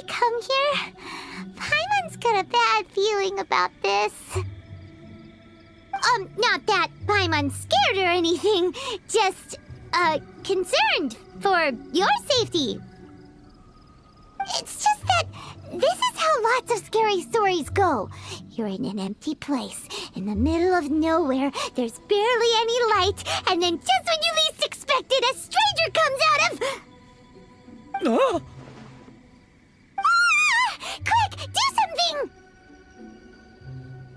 come here? Paimon's got a bad feeling about this. Not that Paimon's scared or anything, just, concerned for your safety. It's just that this is how lots of scary stories go. You're in an empty place, in the middle of nowhere, there's barely any light, and then just when you least expect it, a stranger comes out of... Oh. Quick, do something!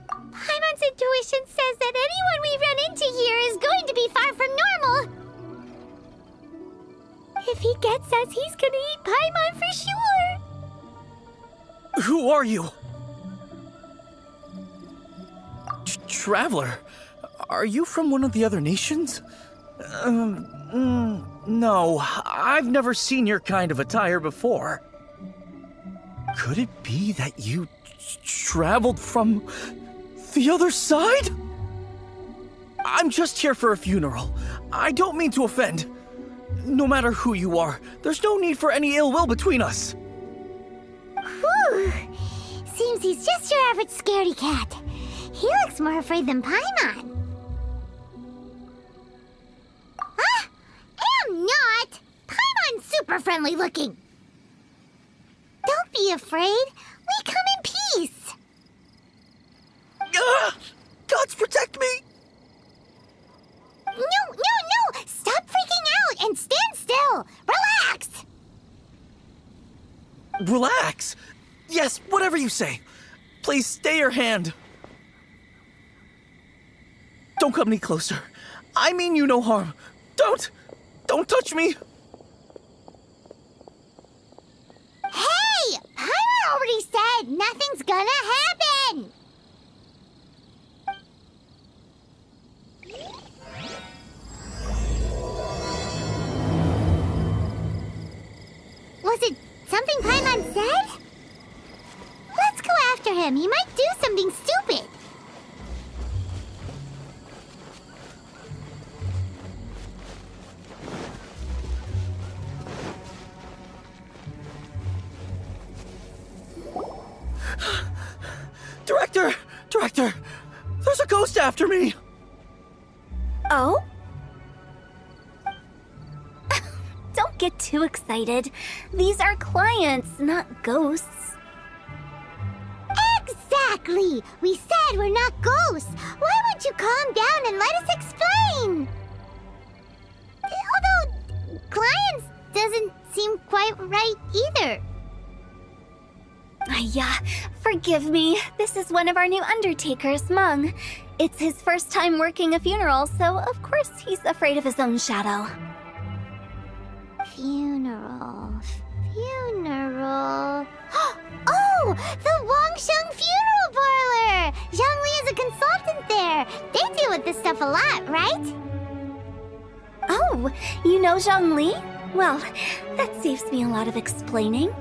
Paimon's intuition says that anyone we run into here is going to be far from normal. If he gets us, he's gonna eat Paimon for sure. Who are you? Traveler? Are you from one of the other nations? No, I've never seen your kind of attire before. Could it be that you traveled from the other side? I'm just here for a funeral. I don't mean to offend. No matter who you are, there's no need for any ill will between us. Whew. Seems he's just your average scaredy cat. He looks more afraid than Paimon. Am not! Paimon's super friendly looking. Don't be afraid. We come in peace. Gods protect me! No! Stop freaking out and stand still. Relax. Relax? Yes, whatever you say. Please stay your hand. Don't come any closer. I mean you no harm. Don't touch me. Hey! Paimon already said nothing's gonna happen. Was it something Paimon said? Let's go after him. He might do something stupid. Director! There's a ghost after me! Oh? Don't get too excited. These are clients, not ghosts. Exactly! We said we're not ghosts. Why won't you calm down and let us explain? Although, clients doesn't seem quite right either. Yeah, forgive me. This is one of our new undertakers, Mung. It's his first time working a funeral, so of course he's afraid of his own shadow. Funeral. Oh! The Wangsheng Funeral Parlor! Zhongli is a consultant there. They deal with this stuff a lot, right? Oh, you know Zhongli? Well, that saves me a lot of explaining.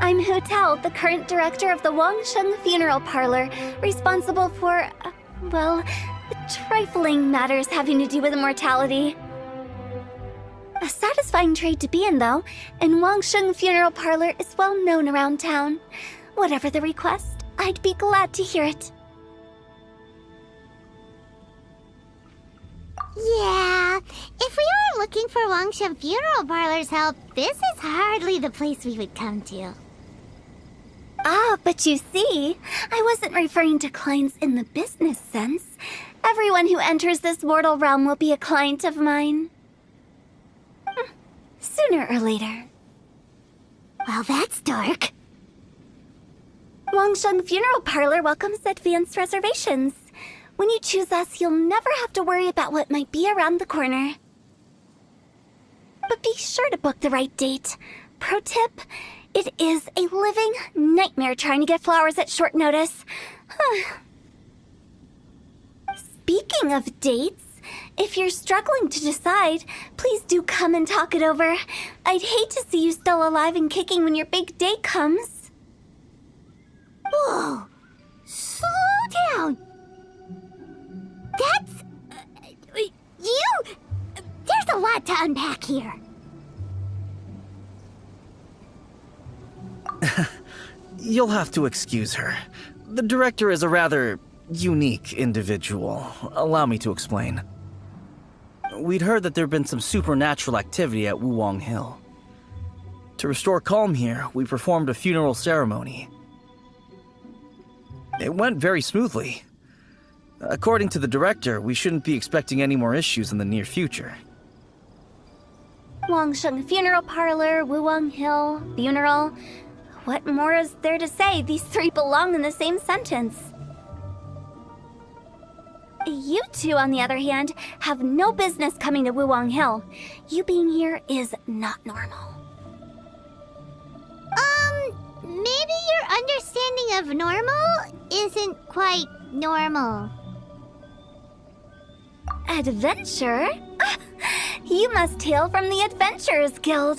I'm Hu Tao, the current director of the Wangsheng Funeral Parlor, responsible for, trifling matters having to do with immortality. A satisfying trade to be in, though, and Wangsheng Funeral Parlor is well known around town. Whatever the request, I'd be glad to hear it. Yeah, if we were looking for Wangsheng Funeral Parlor's help, this is hardly the place we would come to. Ah, but you see, I wasn't referring to clients in the business sense. Everyone who enters this mortal realm will be a client of mine. Sooner or later. Well, that's dark. Wangsheng Funeral Parlor welcomes advanced reservations. When you choose us, you'll never have to worry about what might be around the corner. But be sure to book the right date. Pro tip, it is a living nightmare trying to get flowers at short notice. Speaking of dates, if you're struggling to decide, please do come and talk it over. I'd hate to see you still alive and kicking when your big day comes. Whoa! Slow down! That's... There's a lot to unpack here. You'll have to excuse her. The director is a rather unique individual. Allow me to explain. We'd heard that there'd been some supernatural activity at Wuwang Hill. To restore calm here, we performed a funeral ceremony. It went very smoothly. According to the director, we shouldn't be expecting any more issues in the near future. Wangsheng Funeral Parlor, Wuwang Hill, funeral. What more is there to say? These three belong in the same sentence. You two, on the other hand, have no business coming to Wuwang Hill. You being here is not normal. Maybe your understanding of normal isn't quite normal. Adventure? You must hail from the Adventurers Guild.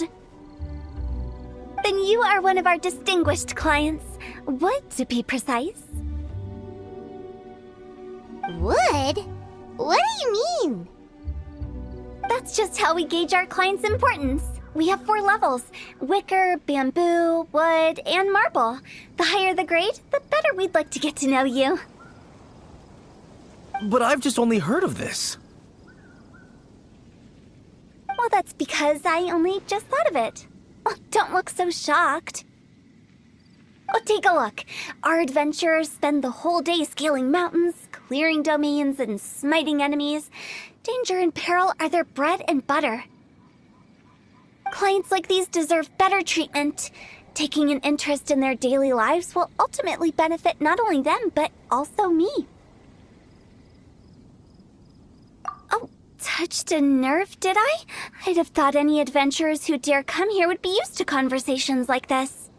Then you are one of our distinguished clients. Would, to be precise. Wood? What do you mean? That's just how we gauge our clients' importance. We have 4 levels: wicker, bamboo, wood, and marble. The higher the grade, the better we'd like to get to know you. But I've just only heard of this. Well, that's because I only just thought of it. Oh, don't look so shocked. Oh, take a look. Our adventurers spend the whole day scaling mountains, clearing domains, and smiting enemies. Danger and peril are their bread and butter. Clients like these deserve better treatment. Taking an interest in their daily lives will ultimately benefit not only them, but also me. Oh, touched a nerve, did I? I'd have thought any adventurers who dare come here would be used to conversations like this.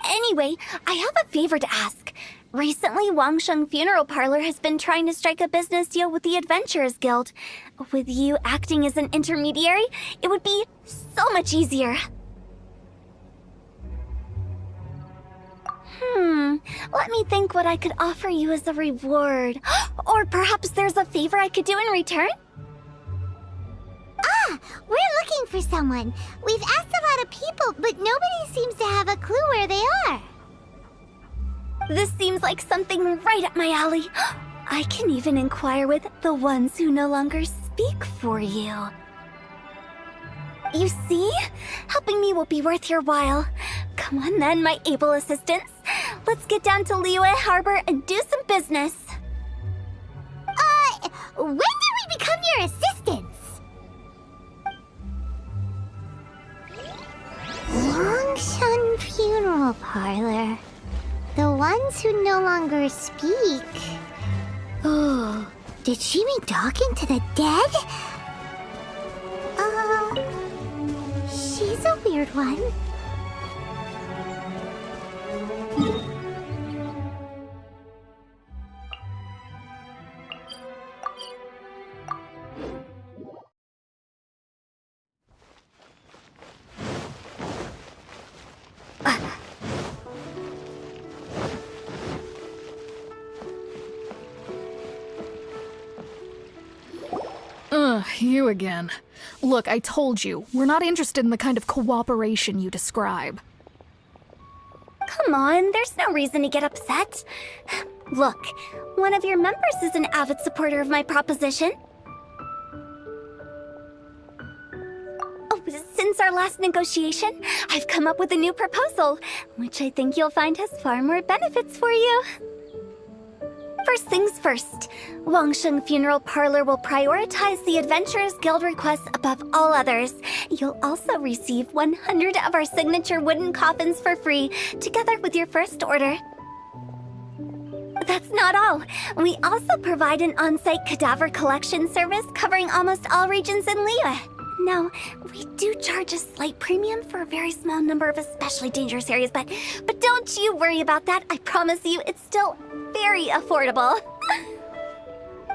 Anyway, I have a favor to ask. Recently, Wangsheng Funeral Parlor has been trying to strike a business deal with the Adventurers Guild. With you acting as an intermediary, it would be so much easier. Let me think what I could offer you as a reward. Or perhaps there's a favor I could do in return? We're looking for someone. We've asked a lot of people, but nobody seems to have a clue where they are. This seems like something right up my alley. I can even inquire with the ones who no longer speak for you. You see? Helping me will be worth your while. Come on then, my able assistants. Let's get down to Liyue Harbor and do some business. When did we become your assistants? Wangsheng Funeral Parlor. The ones who no longer speak. Oh, did she mean talking to the dead? She's a weird one. You again. Look, I told you, we're not interested in the kind of cooperation you describe. Come on, there's no reason to get upset. Look, one of your members is an avid supporter of my proposition. Oh, since our last negotiation, I've come up with a new proposal, which I think you'll find has far more benefits for you. First things first, Wangsheng Funeral Parlor will prioritize the Adventurers Guild requests above all others. You'll also receive 100 of our signature wooden coffins for free, together with your first order. That's not all. We also provide an on-site cadaver collection service covering almost all regions in Liyue. Now, we do charge a slight premium for a very small number of especially dangerous areas, but don't you worry about that. I promise you, it's still very affordable.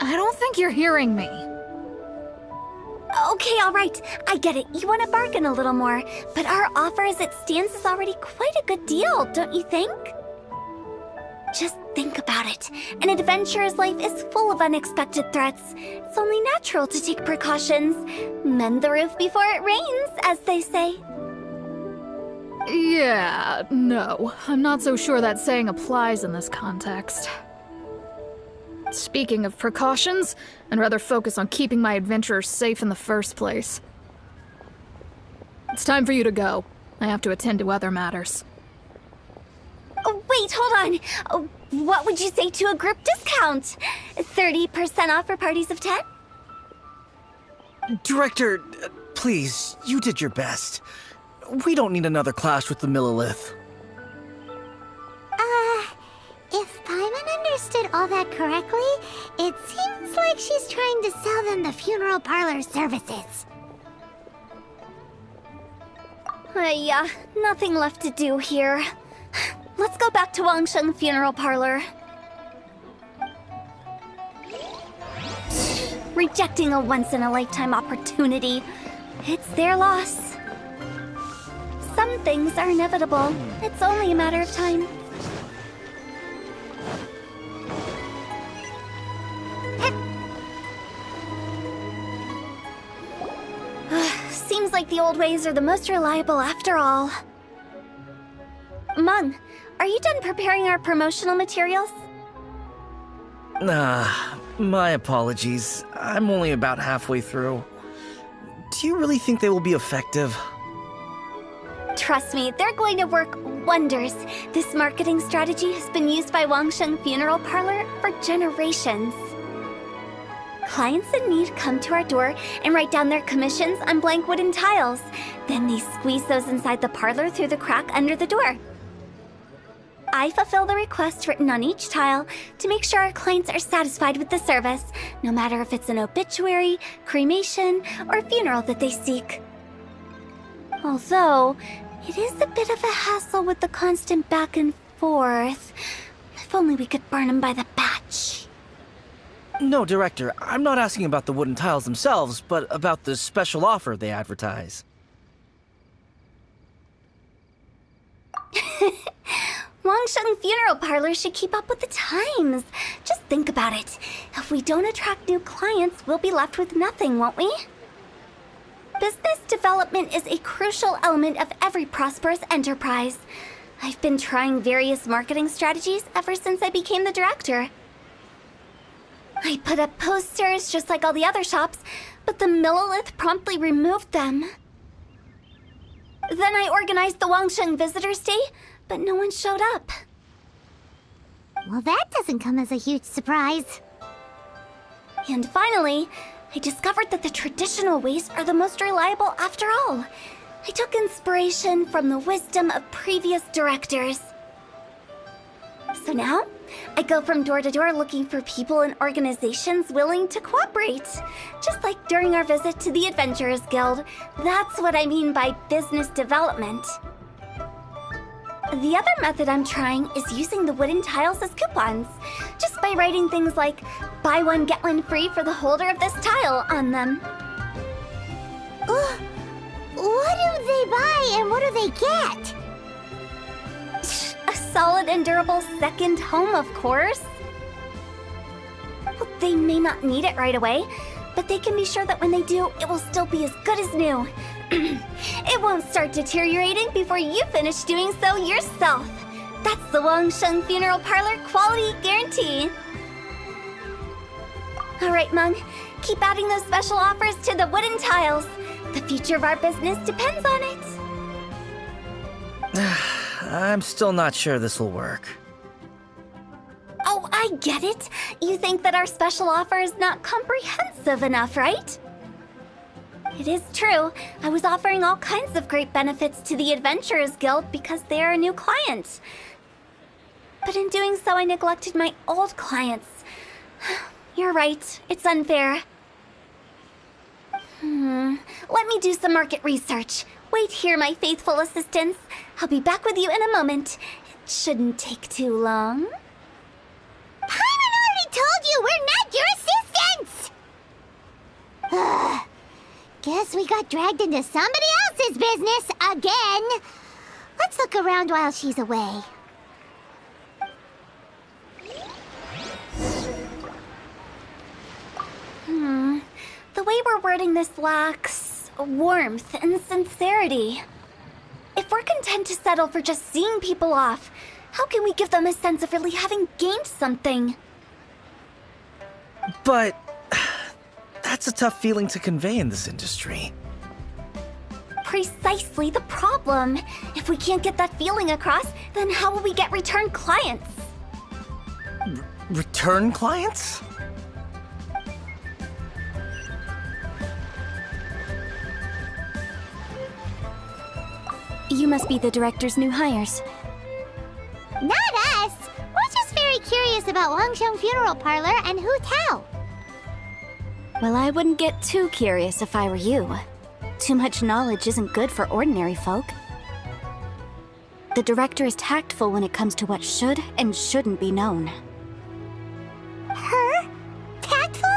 I don't think you're hearing me. Okay, all right. I get it. You want to bargain a little more, but our offer as it stands is already quite a good deal, don't you think? Just think about it. An adventurer's life is full of unexpected threats. It's only natural to take precautions. Mend the roof before it rains, as they say. Yeah, no. I'm not so sure that saying applies in this context. Speaking of precautions, I'd rather focus on keeping my adventurers safe in the first place. It's time for you to go. I have to attend to other matters. Oh, wait, hold on. Oh, what would you say to a group discount? 30% off for parties of 10? Director, please, you did your best. We don't need another clash with the Millilith. If Paimon understood all that correctly, it seems like she's trying to sell them the funeral parlor services. Yeah, nothing left to do here. Let's go back to Wangsheng Funeral Parlor. Rejecting a once-in-a-lifetime opportunity. It's their loss. Some things are inevitable. It's only a matter of time. Seems like the old ways are the most reliable after all. Mung, are you done preparing our promotional materials? My apologies. I'm only about halfway through. Do you really think they will be effective? Trust me, they're going to work wonders. This marketing strategy has been used by Wangsheng Funeral Parlor for generations. Clients in need come to our door and write down their commissions on blank wooden tiles. Then they squeeze those inside the parlor through the crack under the door. I fulfill the request written on each tile to make sure our clients are satisfied with the service, no matter if it's an obituary, cremation, or funeral that they seek. Although, it is a bit of a hassle with the constant back and forth. If only we could burn them by the batch. No, Director, I'm not asking about the wooden tiles themselves, but about the special offer they advertise. Wangsheng Funeral Parlor should keep up with the times. Just think about it. If we don't attract new clients, we'll be left with nothing, won't we? Business development is a crucial element of every prosperous enterprise. I've been trying various marketing strategies ever since I became the director. I put up posters just like all the other shops, but the Millilith promptly removed them. Then I organized the Wangsheng Visitors Day, but no one showed up. Well, that doesn't come as a huge surprise. And finally, I discovered that the traditional ways are the most reliable after all. I took inspiration from the wisdom of previous directors. So now, I go from door to door looking for people and organizations willing to cooperate. Just like during our visit to the Adventurers Guild. That's what I mean by business development. The other method I'm trying is using the wooden tiles as coupons, just by writing things like, buy one, get one free for the holder of this tile on them. What do they buy and what do they get? A solid and durable second home, of course. Well, they may not need it right away, but they can be sure that when they do, it will still be as good as new. It won't start deteriorating before you finish doing so yourself. That's the Wangsheng Funeral Parlor quality guarantee. All right, Mung, keep adding those special offers to the wooden tiles. The future of our business depends on it. I'm still not sure this will work. Oh, I get it. You think that our special offer is not comprehensive enough, right? It is true. I was offering all kinds of great benefits to the Adventurers Guild because they are a new client. But in doing so, I neglected my old clients. You're right. It's unfair. Let me do some market research. Wait here, my faithful assistants. I'll be back with you in a moment. It shouldn't take too long. Paimon already told you we're not your assistants! Guess we got dragged into somebody else's business again. Let's look around while she's away. The way we're wording this lacks warmth and sincerity. If If we're content to settle for just seeing people off, how can we give them a sense of really having gained something? But that's a tough feeling to convey in this industry. Precisely the problem. If we can't get that feeling across, then how will we get return clients? Return clients? You must be the director's new hires. Not us. We're just very curious about Wangsheng Funeral Parlor and Hu Tao. Well, I wouldn't get too curious if I were you. Too much knowledge isn't good for ordinary folk. The director is tactful when it comes to what should and shouldn't be known. Her? Tactful?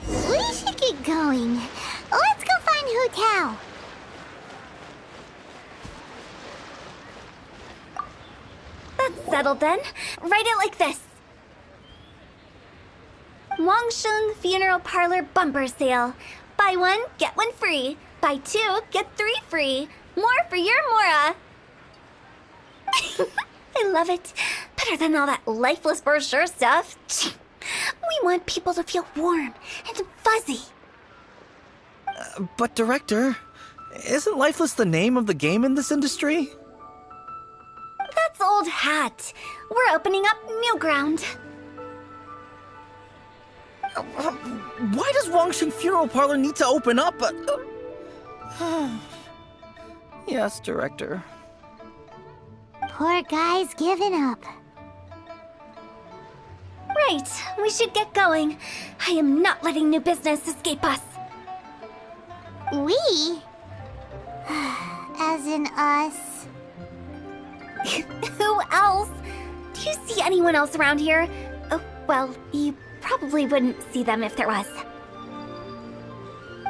We should get going. Let's go find Hu Tao. That's settled then. Write it like this. Wangsheng Funeral Parlor Bumper Sale. Buy one, get one free. Buy two, get three free. More for your Mora. I love it. Better than all that lifeless brochure stuff. We want people to feel warm and fuzzy. But Director, isn't Lifeless the name of the game in this industry? That's old hat. We're opening up new ground. Why does Wangsheng Funeral Parlor need to open up? Yes, Director. Poor guy's given up. Right, we should get going. I am not letting new business escape us. We? As in us. Who else? Do you see anyone else around here? Oh, well, you probably wouldn't see them if there was.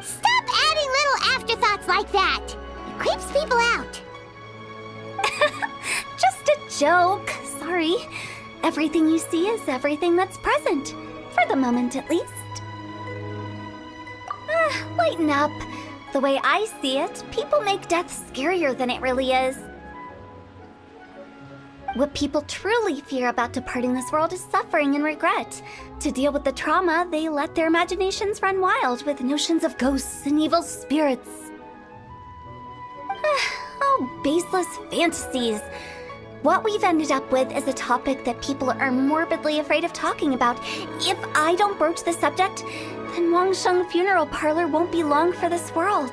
Stop adding little afterthoughts like that. It creeps people out. Just a joke. Sorry. Everything you see is everything that's present. For the moment, at least. Lighten up. The way I see it, people make death scarier than it really is. What people truly fear about departing this world is suffering and regret. To deal with the trauma, they let their imaginations run wild with notions of ghosts and evil spirits. Oh, baseless fantasies. What we've ended up with is a topic that people are morbidly afraid of talking about. If I don't broach the subject, then Wangsheng Funeral Parlor won't be long for this world.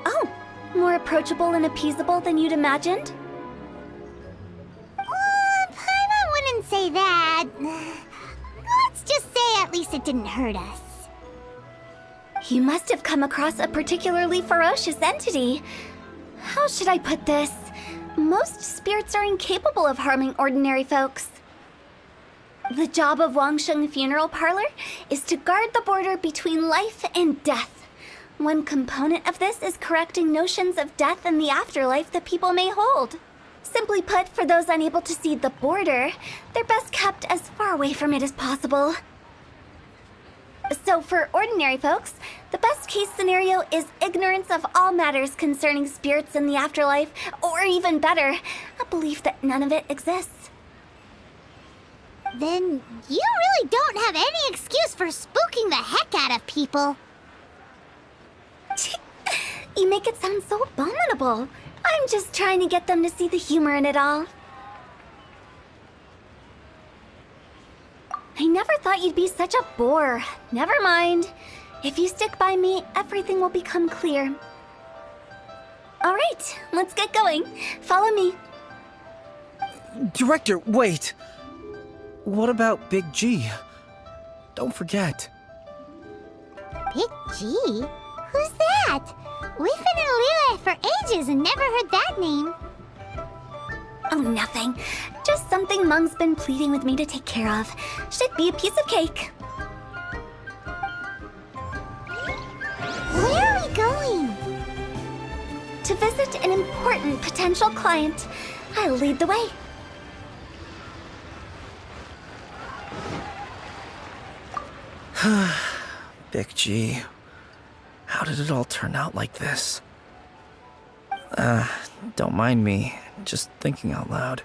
Oh, more approachable and appeasable than you'd imagined? Paimon wouldn't say that. Let's just say at least it didn't hurt us. You must have come across a particularly ferocious entity. How should I put this? Most spirits are incapable of harming ordinary folks. The job of Wangsheng Funeral Parlor is to guard the border between life and death. One component of this is correcting notions of death and the afterlife that people may hold. Simply put, for those unable to see the border, they're best kept as far away from it as possible. So for ordinary folks, the best case scenario is ignorance of all matters concerning spirits in the afterlife, or even better, a belief that none of it exists. Then you really don't have any excuse for spooking the heck out of people. You make it sound so abominable. I'm just trying to get them to see the humor in it all. I never thought you'd be such a bore. Never mind. If you stick by me, everything will become clear. All right, let's get going. Follow me. Director, wait. What about Big G? don't forget. Big G? Who's that? We've been in Lille for ages and never heard that name. Oh, nothing. Just something Mung's been pleading with me to take care of. Should be a piece of cake. Where are we going? To visit an important potential client. I'll lead the way. Big G, how did it all turn out like this? Don't mind me, just thinking out loud.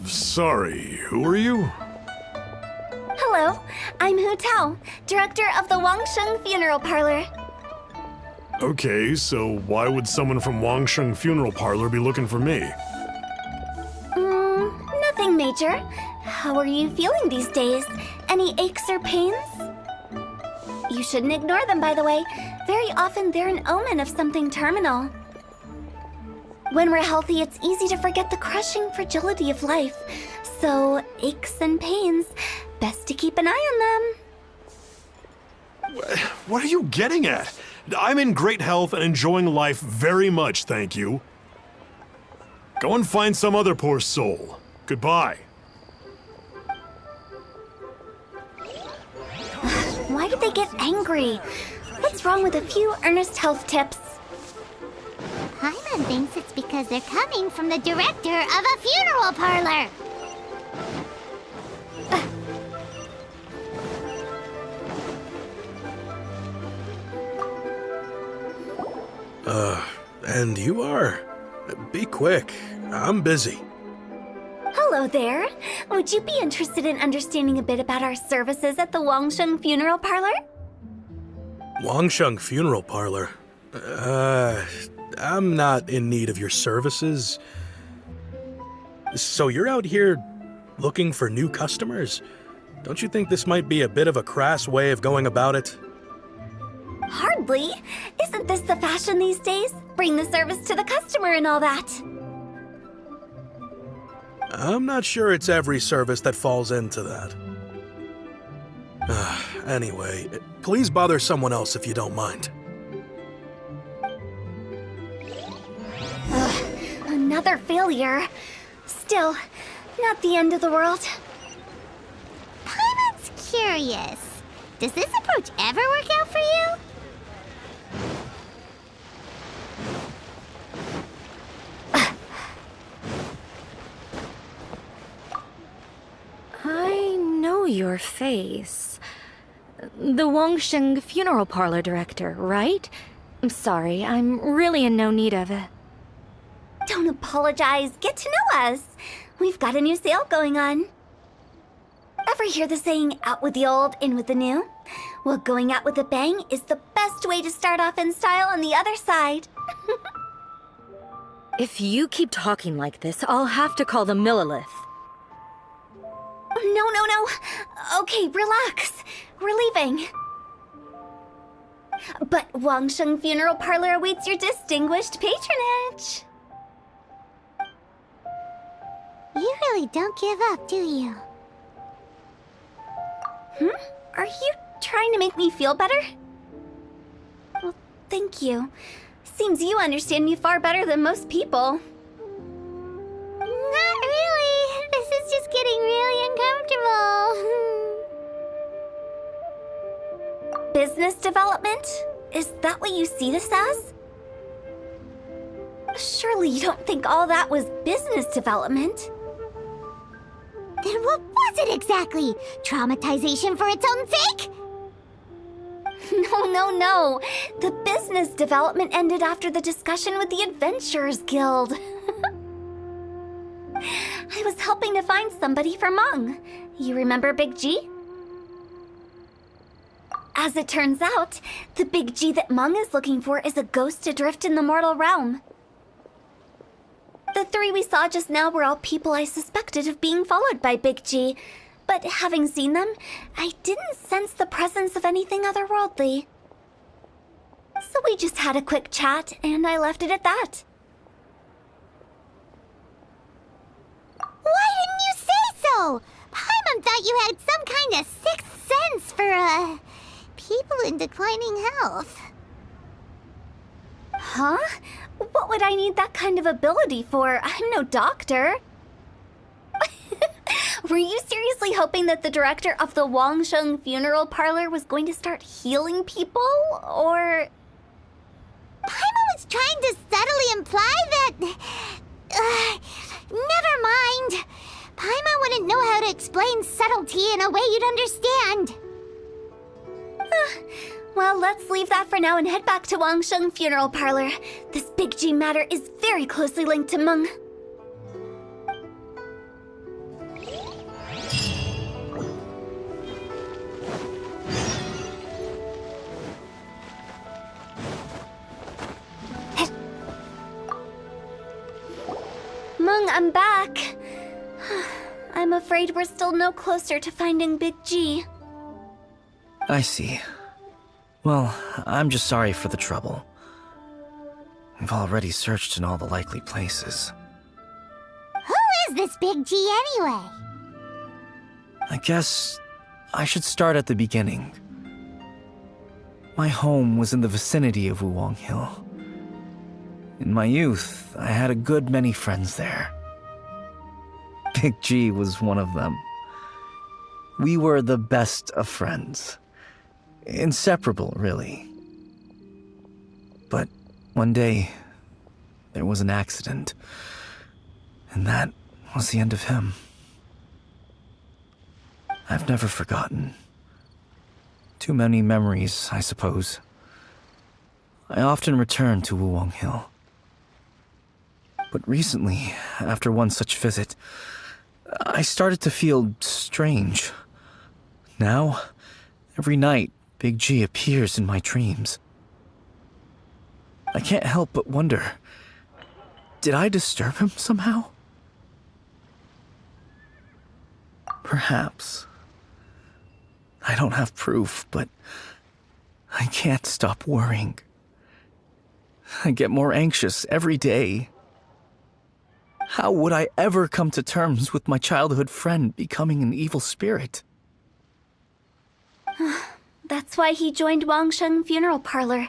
Sorry, who are you? Hello, I'm Hu Tao, director of the Wangsheng Funeral Parlor. Okay, so why would someone from Wangsheng Funeral Parlor be looking for me? Nothing major. How are you feeling these days? Any aches or pains? You shouldn't ignore them, by the way. Very often they're an omen of something terminal. When we're healthy, it's easy to forget the crushing fragility of life. So, aches and pains, best to keep an eye on them. What are you getting at? I'm in great health and enjoying life very much, thank you. Go and find some other poor soul. Goodbye. Why did they get angry? What's wrong with a few earnest health tips? Paimon thinks it's because they're coming from the director of a funeral parlor. And you are? Be quick. I'm busy. Hello there. Would you be interested in understanding a bit about our services at the Wangsheng Funeral Parlor? Wangsheng Funeral Parlor? I'm not in need of your services. So you're out here looking for new customers? Don't you think this might be a bit of a crass way of going about it? Hardly. Isn't this the fashion these days? Bring the service to the customer and all that. I'm not sure it's every service that falls into that. Anyway, please bother someone else if you don't mind. Another failure. Still, not the end of the world. Paimon's curious. Does this approach ever work out for you? I know your face. The Wangsheng Funeral Parlor director, right? I'm sorry, I'm really in no need of it. Don't apologize. Get to know us. We've got a new sale going on. Ever hear the saying, out with the old, in with the new? Well, going out with a bang is the best way to start off in style on the other side. If you keep talking like this, I'll have to call the Millilith. No. Okay, relax. We're leaving. But Wangsheng Funeral Parlor awaits your distinguished patronage. You really don't give up, do you? Are you trying to make me feel better? Well, thank you. Seems you understand me far better than most people. Not really. This is just getting really uncomfortable. Business development? Is that what you see this as? Surely you don't think all that was business development. Then what was it exactly? Traumatization for its own sake? No. The business development ended after the discussion with the Adventurers Guild. I was helping to find somebody for Mung. You remember Big G? As it turns out, the Big G that Mung is looking for is a ghost adrift in the mortal realm. The three we saw just now were all people I suspected of being followed by Big G, but having seen them, I didn't sense the presence of anything otherworldly. So we just had a quick chat, and I left it at that. Why didn't you say so? Paimon thought you had some kind of sixth sense for, people in declining health. Huh? What would I need that kind of ability for? I'm no doctor. Were you seriously hoping that the director of the Wangsheng funeral parlor was going to start healing people, or...? Paimon was trying to subtly imply that... never mind. Paimon wouldn't know how to explain subtlety in a way you'd understand. Well, let's leave that for now and head back to Wangsheng funeral parlor. This Big G matter is very closely linked to Meng. Meng, I'm back. I'm afraid we're still no closer to finding Big G. I see. Well, I'm just sorry for the trouble. We've already searched in all the likely places. Who is this Big G anyway? I guess I should start at the beginning. My home was in the vicinity of Wuwang Hill. In my youth, I had a good many friends there. Big G was one of them. We were the best of friends. Inseparable, really. But one day, there was an accident. And that was the end of him. I've never forgotten. Too many memories, I suppose. I often return to Wuwang Hill. But recently, after one such visit, I started to feel strange. Now, every night, Big G appears in my dreams. I can't help but wonder, did I disturb him somehow? Perhaps. I don't have proof, but I can't stop worrying. I get more anxious every day. How would I ever come to terms with my childhood friend becoming an evil spirit? That's why he joined Wangsheng funeral parlor.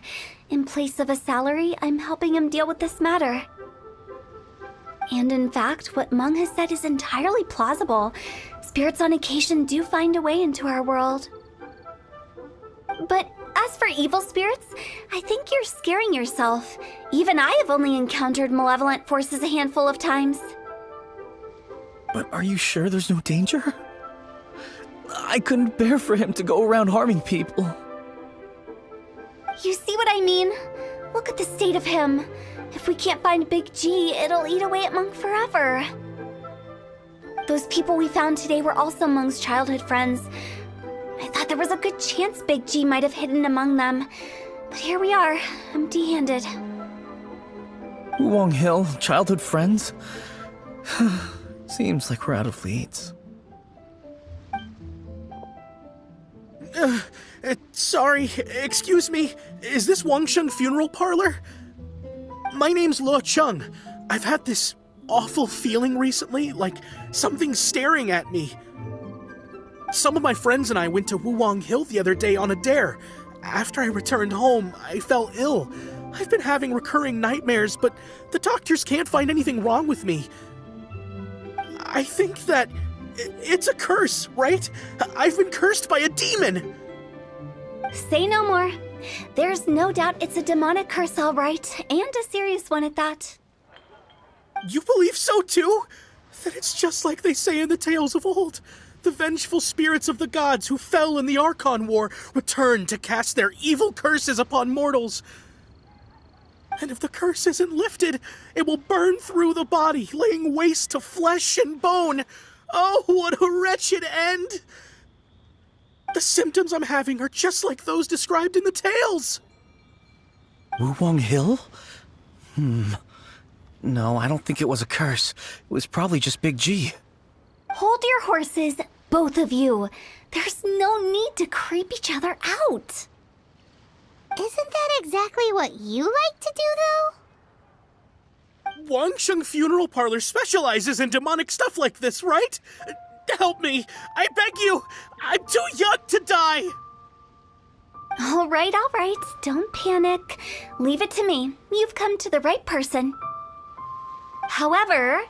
In place of a salary, I'm helping him deal with this matter. And in fact, what Meng has said is entirely plausible. Spirits on occasion do find a way into our world. But as for evil spirits, I think you're scaring yourself. Even I have only encountered malevolent forces a handful of times. But are you sure there's no danger? I couldn't bear for him to go around harming people. You see what I mean? Look at the state of him. If we can't find Big G, it'll eat away at Meng forever. Those people we found today were also Meng's childhood friends. I thought there was a good chance Big G might have hidden among them. But here we are, empty-handed. Wuwang Hill, childhood friends? Seems like we're out of leads. Sorry, excuse me. Is this Wangsheng funeral parlor? My name's Luo Chung. I've had this awful feeling recently, like something's staring at me. Some of my friends and I went to Wuwang Hill the other day on a dare. After I returned home, I fell ill. I've been having recurring nightmares, but the doctors can't find anything wrong with me. I think that it's a curse, right? I've been cursed by a demon. Say no more. There's no doubt it's a demonic curse, all right, and a serious one at that. You believe so too? Then it's just like they say in the tales of old. The vengeful spirits of the gods who fell in the Archon War return to cast their evil curses upon mortals. And if the curse isn't lifted, it will burn through the body, laying waste to flesh and bone. Oh, what a wretched end! The symptoms I'm having are just like those described in the tales. Wuwang Hill? No, I don't think it was a curse. It was probably just Big G. Hold your horses, both of you. There's no need to creep each other out. Isn't that exactly what you like to do, though? Wangsheng Funeral Parlor specializes in demonic stuff like this, right? Help me! I beg you! I'm too young to die! All right. Don't panic. Leave it to me. You've come to the right person. However,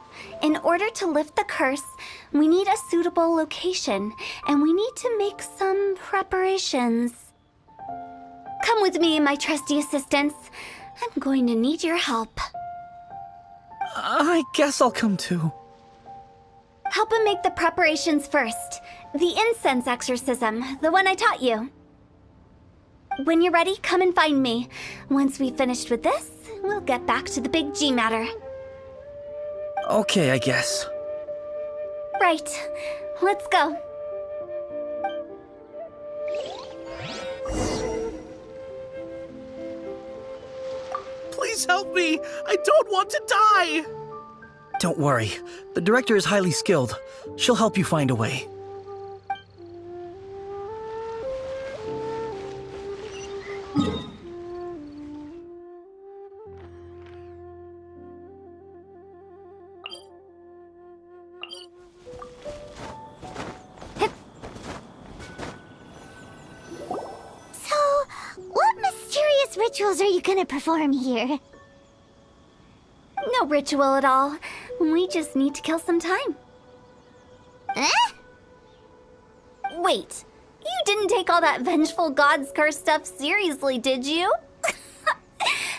in order to lift the curse, we need a suitable location, and we need to make some preparations. Come with me, my trusty assistants. I'm going to need your help. I guess I'll come too. Help him make the preparations first. The incense exorcism, the one I taught you. When you're ready, come and find me. Once we've finished with this, we'll get back to the big G matter. Okay, I guess. Right. Let's go. Please help me! I don't want to die! Don't worry. The director is highly skilled. She'll help you find a way. So, what mysterious rituals are you gonna perform here? No ritual at all. We just need to kill some time. Eh? Wait, you didn't take all that vengeful God's curse stuff seriously, did you?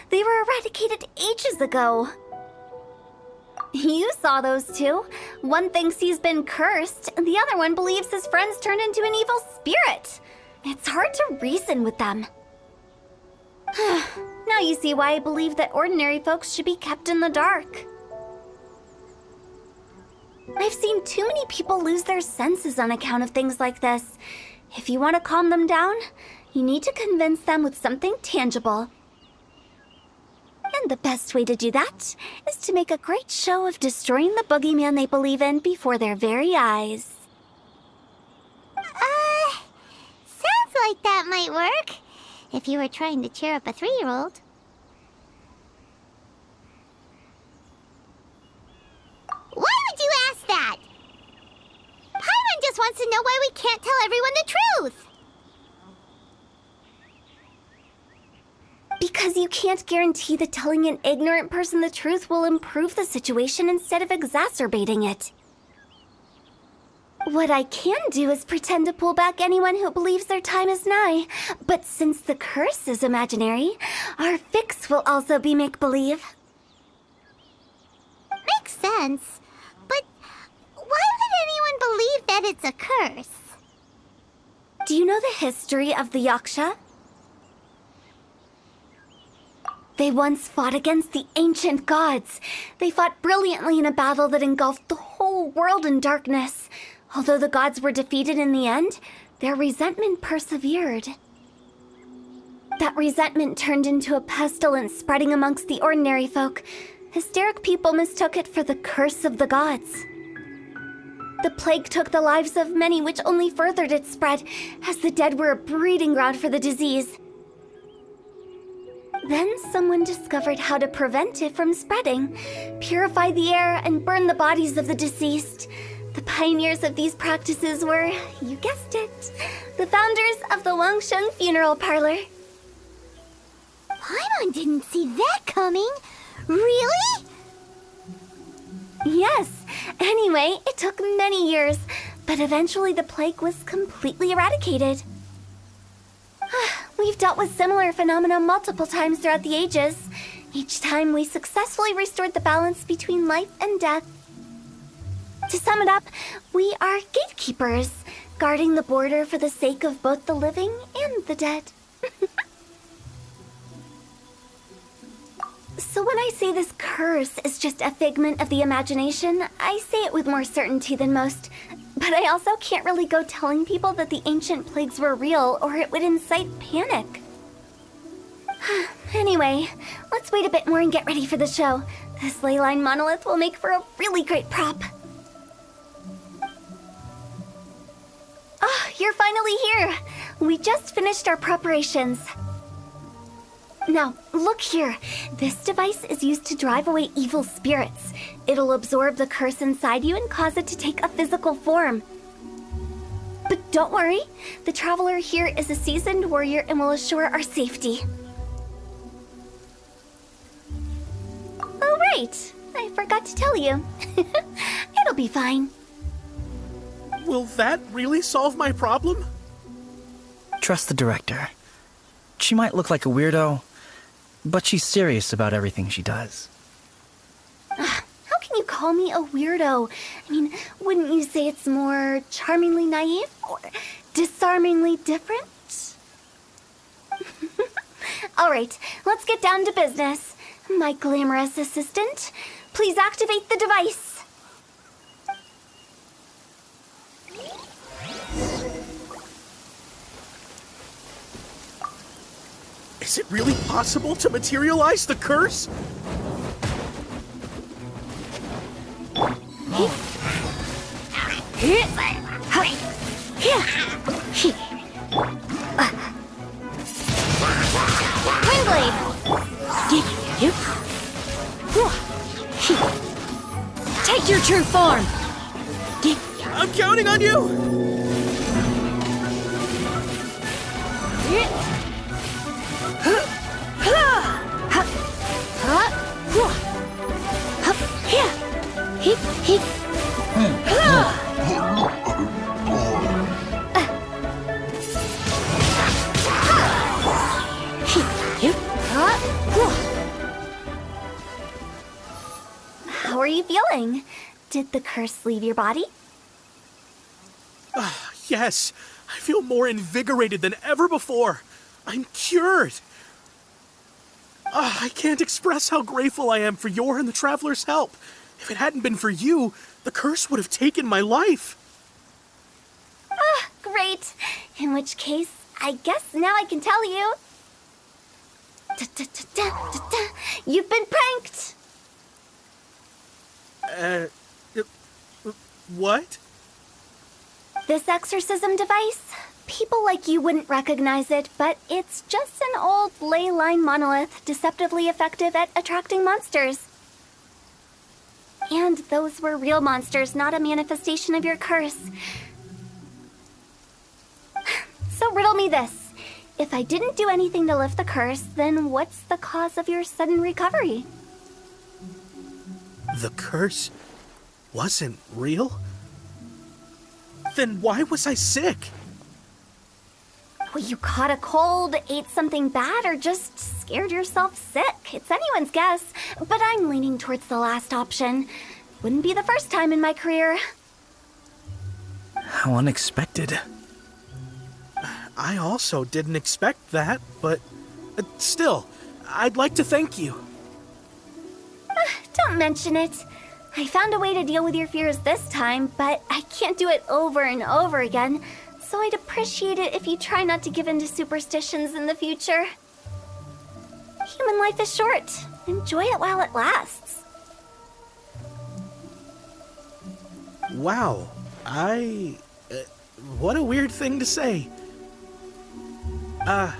They were eradicated ages ago. You saw those two. One thinks he's been cursed, and the other one believes his friends turned into an evil spirit. It's hard to reason with them. Now you see why I believe that ordinary folks should be kept in the dark. I've seen too many people lose their senses on account of things like this. If you want to calm them down, you need to convince them with something tangible. And the best way to do that is to make a great show of destroying the boogeyman they believe in before their very eyes. Sounds like that might work. If you were trying to cheer up a 3-year-old. Why would you ask that? Paimon just wants to know why we can't tell everyone the truth. Because you can't guarantee that telling an ignorant person the truth will improve the situation instead of exacerbating it. What I can do is pretend to pull back anyone who believes their time is nigh. But since the curse is imaginary, our fix will also be make-believe. Makes sense. But why would anyone believe that it's a curse? Do you know the history of the Yaksha? They once fought against the ancient gods. They fought brilliantly in a battle that engulfed the whole world in darkness. Although the gods were defeated in the end, their resentment persevered. That resentment turned into a pestilence spreading amongst the ordinary folk. Hysteric people mistook it for the curse of the gods. The plague took the lives of many, which only furthered its spread, as the dead were a breeding ground for the disease. Then someone discovered how to prevent it from spreading, purify the air, and burn the bodies of the deceased. The pioneers of these practices were, you guessed it, the founders of the Wangsheng Funeral Parlor. Paimon didn't see that coming. Really? Yes. Anyway, it took many years, but eventually the plague was completely eradicated. We've dealt with similar phenomena multiple times throughout the ages. Each time we successfully restored the balance between life and death. To sum it up, we are gatekeepers, guarding the border for the sake of both the living and the dead. So when I say this curse is just a figment of the imagination, I say it with more certainty than most. But I also can't really go telling people that the ancient plagues were real, or it would incite panic. Anyway, let's wait a bit more and get ready for the show. This leyline monolith will make for a really great prop. Oh, you're finally here! We just finished our preparations. Now, look here. This device is used to drive away evil spirits. It'll absorb the curse inside you and cause it to take a physical form. But don't worry, the traveler here is a seasoned warrior and will assure our safety. Oh, right. I forgot to tell you. It'll be fine. Will that really solve my problem? Trust the director. She might look like a weirdo, but she's serious about everything she does. How can you call me a weirdo? I mean, wouldn't you say it's more charmingly naive or disarmingly different? All right, let's get down to business. My glamorous assistant, please activate the device. Is it really possible to materialize the curse? Windblade! Take your true form! I'm counting on you! How are you feeling? Did the curse leave your body? Yes, I feel more invigorated than ever before. I'm cured. I can't express how grateful I am for your and the Traveler's help. If it hadn't been for you, the curse would have taken my life. Great. In which case, I guess now I can tell you. You've been pranked! What? This exorcism device? People like you wouldn't recognize it, but it's just an old ley line monolith deceptively effective at attracting monsters. And those were real monsters, not a manifestation of your curse. So riddle me this. If I didn't do anything to lift the curse, then what's the cause of your sudden recovery? The curse wasn't real? Then why was I sick? Well, you caught a cold, ate something bad, or just scared yourself sick. It's anyone's guess, but I'm leaning towards the last option. Wouldn't be the first time in my career. How unexpected. I also didn't expect that, but still, I'd like to thank you. Don't mention it. I found a way to deal with your fears this time, but I can't do it over and over again, so I'd appreciate it if you try not to give in to superstitions in the future. Human life is short. Enjoy it while it lasts. Wow, what a weird thing to say. I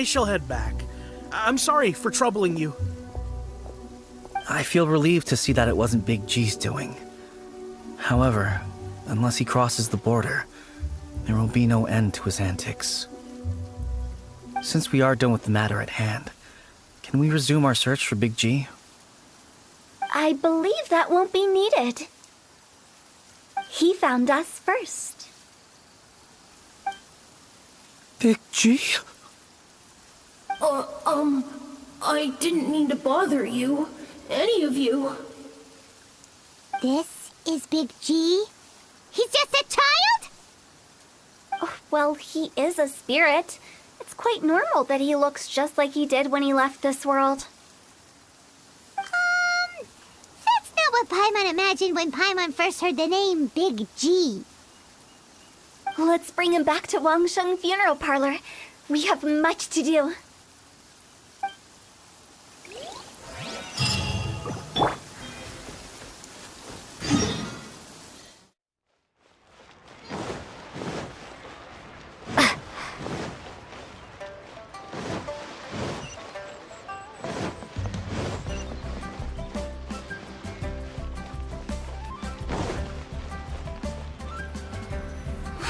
shall head back. I'm sorry for troubling you. I feel relieved to see that it wasn't Big G's doing. However, unless he crosses the border, there will be no end to his antics. Since we are done with the matter at hand, can we resume our search for Big G? I believe that won't be needed. He found us first. Big G? I didn't mean to bother you. Any of you. This is Big G? He's just a child? Oh, well, he is a spirit. It's quite normal that he looks just like he did when he left this world. That's not what Paimon imagined when Paimon first heard the name Big G. Let's bring him back to Wangsheng Funeral Parlor. We have much to do.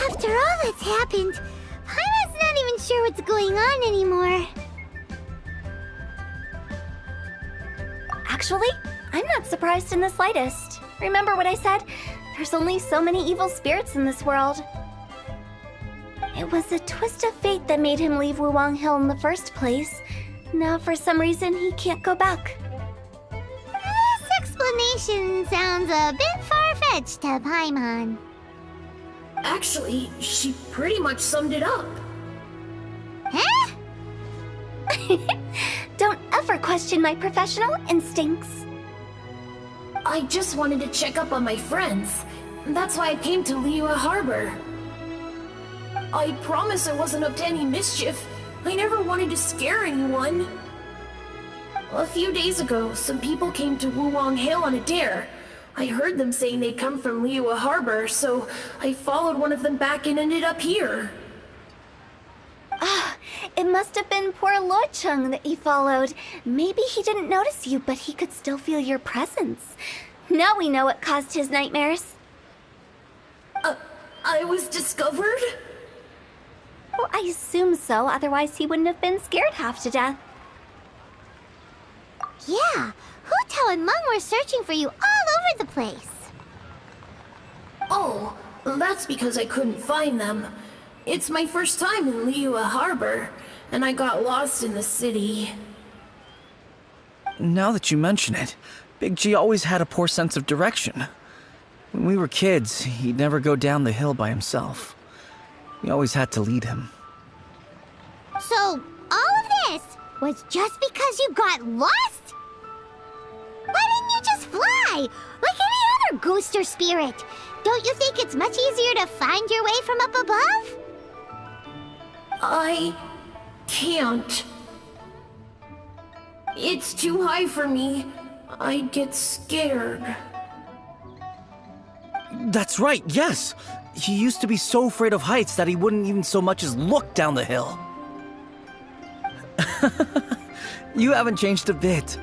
After all that's happened, Paimon's not even sure what's going on anymore. Actually, I'm not surprised in the slightest. Remember what I said? There's only so many evil spirits in this world. It was a twist of fate that made him leave Wuwang Hill in the first place. Now, for some reason, he can't go back. This explanation sounds a bit far-fetched to Paimon. Actually, she pretty much summed it up. Huh? Don't ever question my professional instincts. I just wanted to check up on my friends. That's why I came to Liyue Harbor. I promise I wasn't up to any mischief. I never wanted to scare anyone. A few days ago, some people came to Wuwang Hill on a dare. I heard them saying they'd come from Liyue Harbor, so I followed one of them back and ended up here. It must have been poor Luocheng that you followed. Maybe he didn't notice you, but he could still feel your presence. Now we know what caused his nightmares. I was discovered? Well, I assume so, otherwise he wouldn't have been scared half to death. Yeah, Hu Tao and Meng were searching for you all over the place. Oh, that's because I couldn't find them. It's my first time in Liyue Harbor, and I got lost in the city. Now that you mention it, Big G always had a poor sense of direction. When we were kids, he'd never go down the hill by himself. We always had to lead him. So, all of this was just because you got lost? Why didn't you just fly? Like any other ghost or spirit? Don't you think it's much easier to find your way from up above? I can't. It's too high for me. I'd get scared. That's right, yes! He used to be so afraid of heights that he wouldn't even so much as look down the hill. You haven't changed a bit.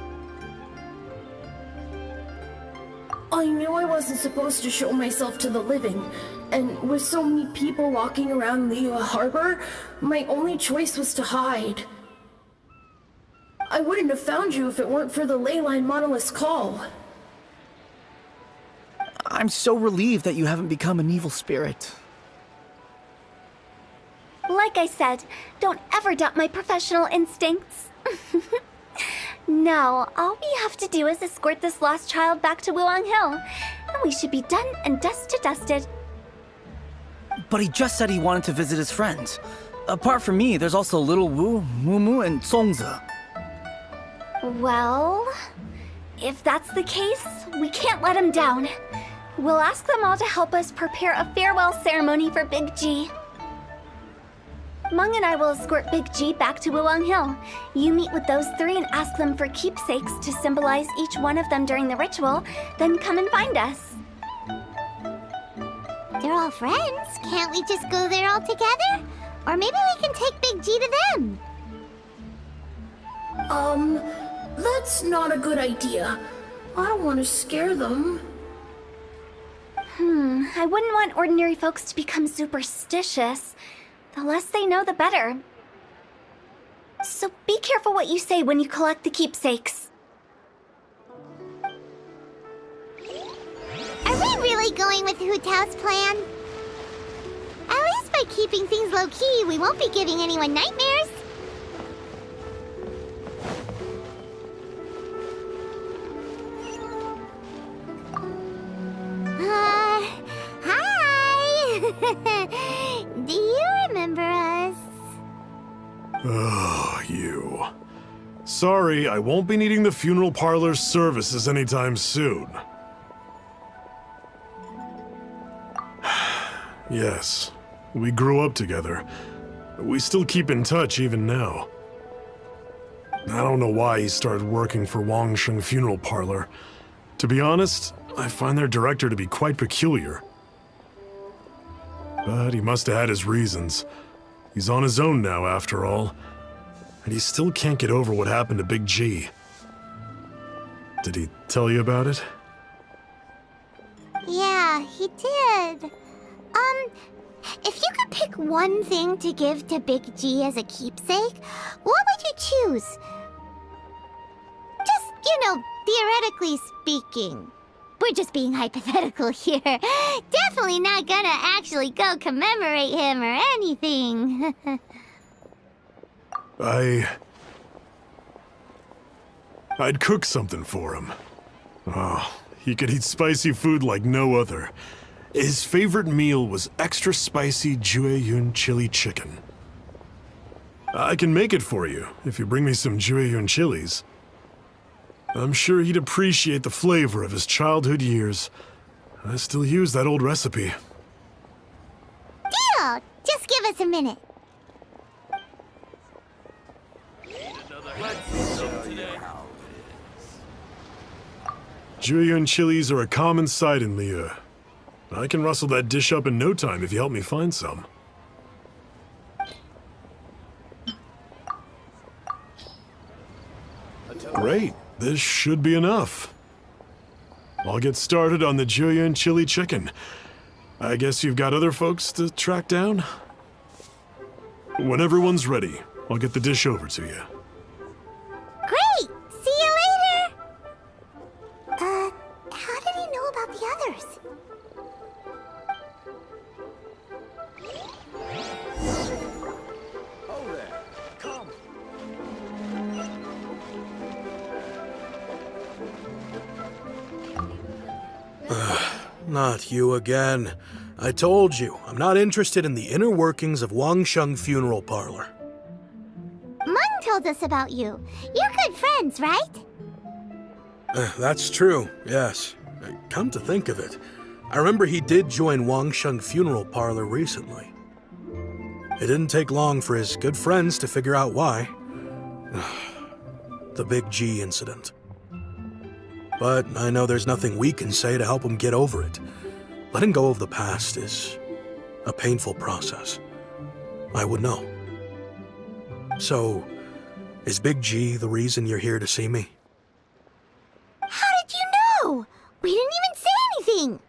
I knew I wasn't supposed to show myself to the living, and with so many people walking around Liyue Harbor, my only choice was to hide. I wouldn't have found you if it weren't for the leyline monolith's call. I'm so relieved that you haven't become an evil spirit. Like I said, don't ever doubt my professional instincts. Now, all we have to do is escort this lost child back to Wuwang Hill, and we should be done and dusted. But he just said he wanted to visit his friends. Apart from me, there's also Little Wu, Mumu, and Songza. Well, if that's the case, we can't let him down. We'll ask them all to help us prepare a farewell ceremony for Big G. Meng and I will escort Big G back to Wuwang Hill. You meet with those three and ask them for keepsakes to symbolize each one of them during the ritual, then come and find us. They're all friends. Can't we just go there all together? Or maybe we can take Big G to them. That's not a good idea. I don't want to scare them. I wouldn't want ordinary folks to become superstitious. The less they know, the better. So be careful what you say when you collect the keepsakes. Are we really going with Hu Tao's plan? At least by keeping things low-key, we won't be giving anyone nightmares. Hi! Do you remember us? Oh, you. Sorry, I won't be needing the funeral parlor's services anytime soon. Yes, we grew up together. We still keep in touch even now. I don't know why he started working for Wangsheng Funeral Parlor. To be honest, I find their director to be quite peculiar. But he must have had his reasons. He's on his own now, after all. And he still can't get over what happened to Big G. Did he tell you about it? Yeah, he did. If you could pick one thing to give to Big G as a keepsake, what would you choose? Just, theoretically speaking. We're just being hypothetical here. Definitely not gonna actually go commemorate him or anything. I'd cook something for him. Oh, he could eat spicy food like no other. His favorite meal was extra spicy Jueyun chili chicken. I can make it for you if you bring me some Jueyun chilies. I'm sure he'd appreciate the flavor of his childhood years. I still use that old recipe. Deal! Just give us a minute. Jueyun chilies are a common sight in Liu. I can rustle that dish up in no time if you help me find some. Great, this should be enough. I'll get started on the Jueyun chili chicken. I guess you've got other folks to track down? When everyone's ready, I'll get the dish over to you. Great! See you later! How did he know about the others? Oh there, come. Not you again. I told you, I'm not interested in the inner workings of Wangsheng Funeral Parlor. Mung told us about you. You're good friends, right? That's true, yes. Come to think of it, I remember he did join Wangsheng Funeral Parlor recently. It didn't take long for his good friends to figure out why. The Big G incident. But I know there's nothing we can say to help him get over it. Letting go of the past is a painful process. I would know. So, is Big G the reason you're here to see me? How did you know? We didn't even say anything.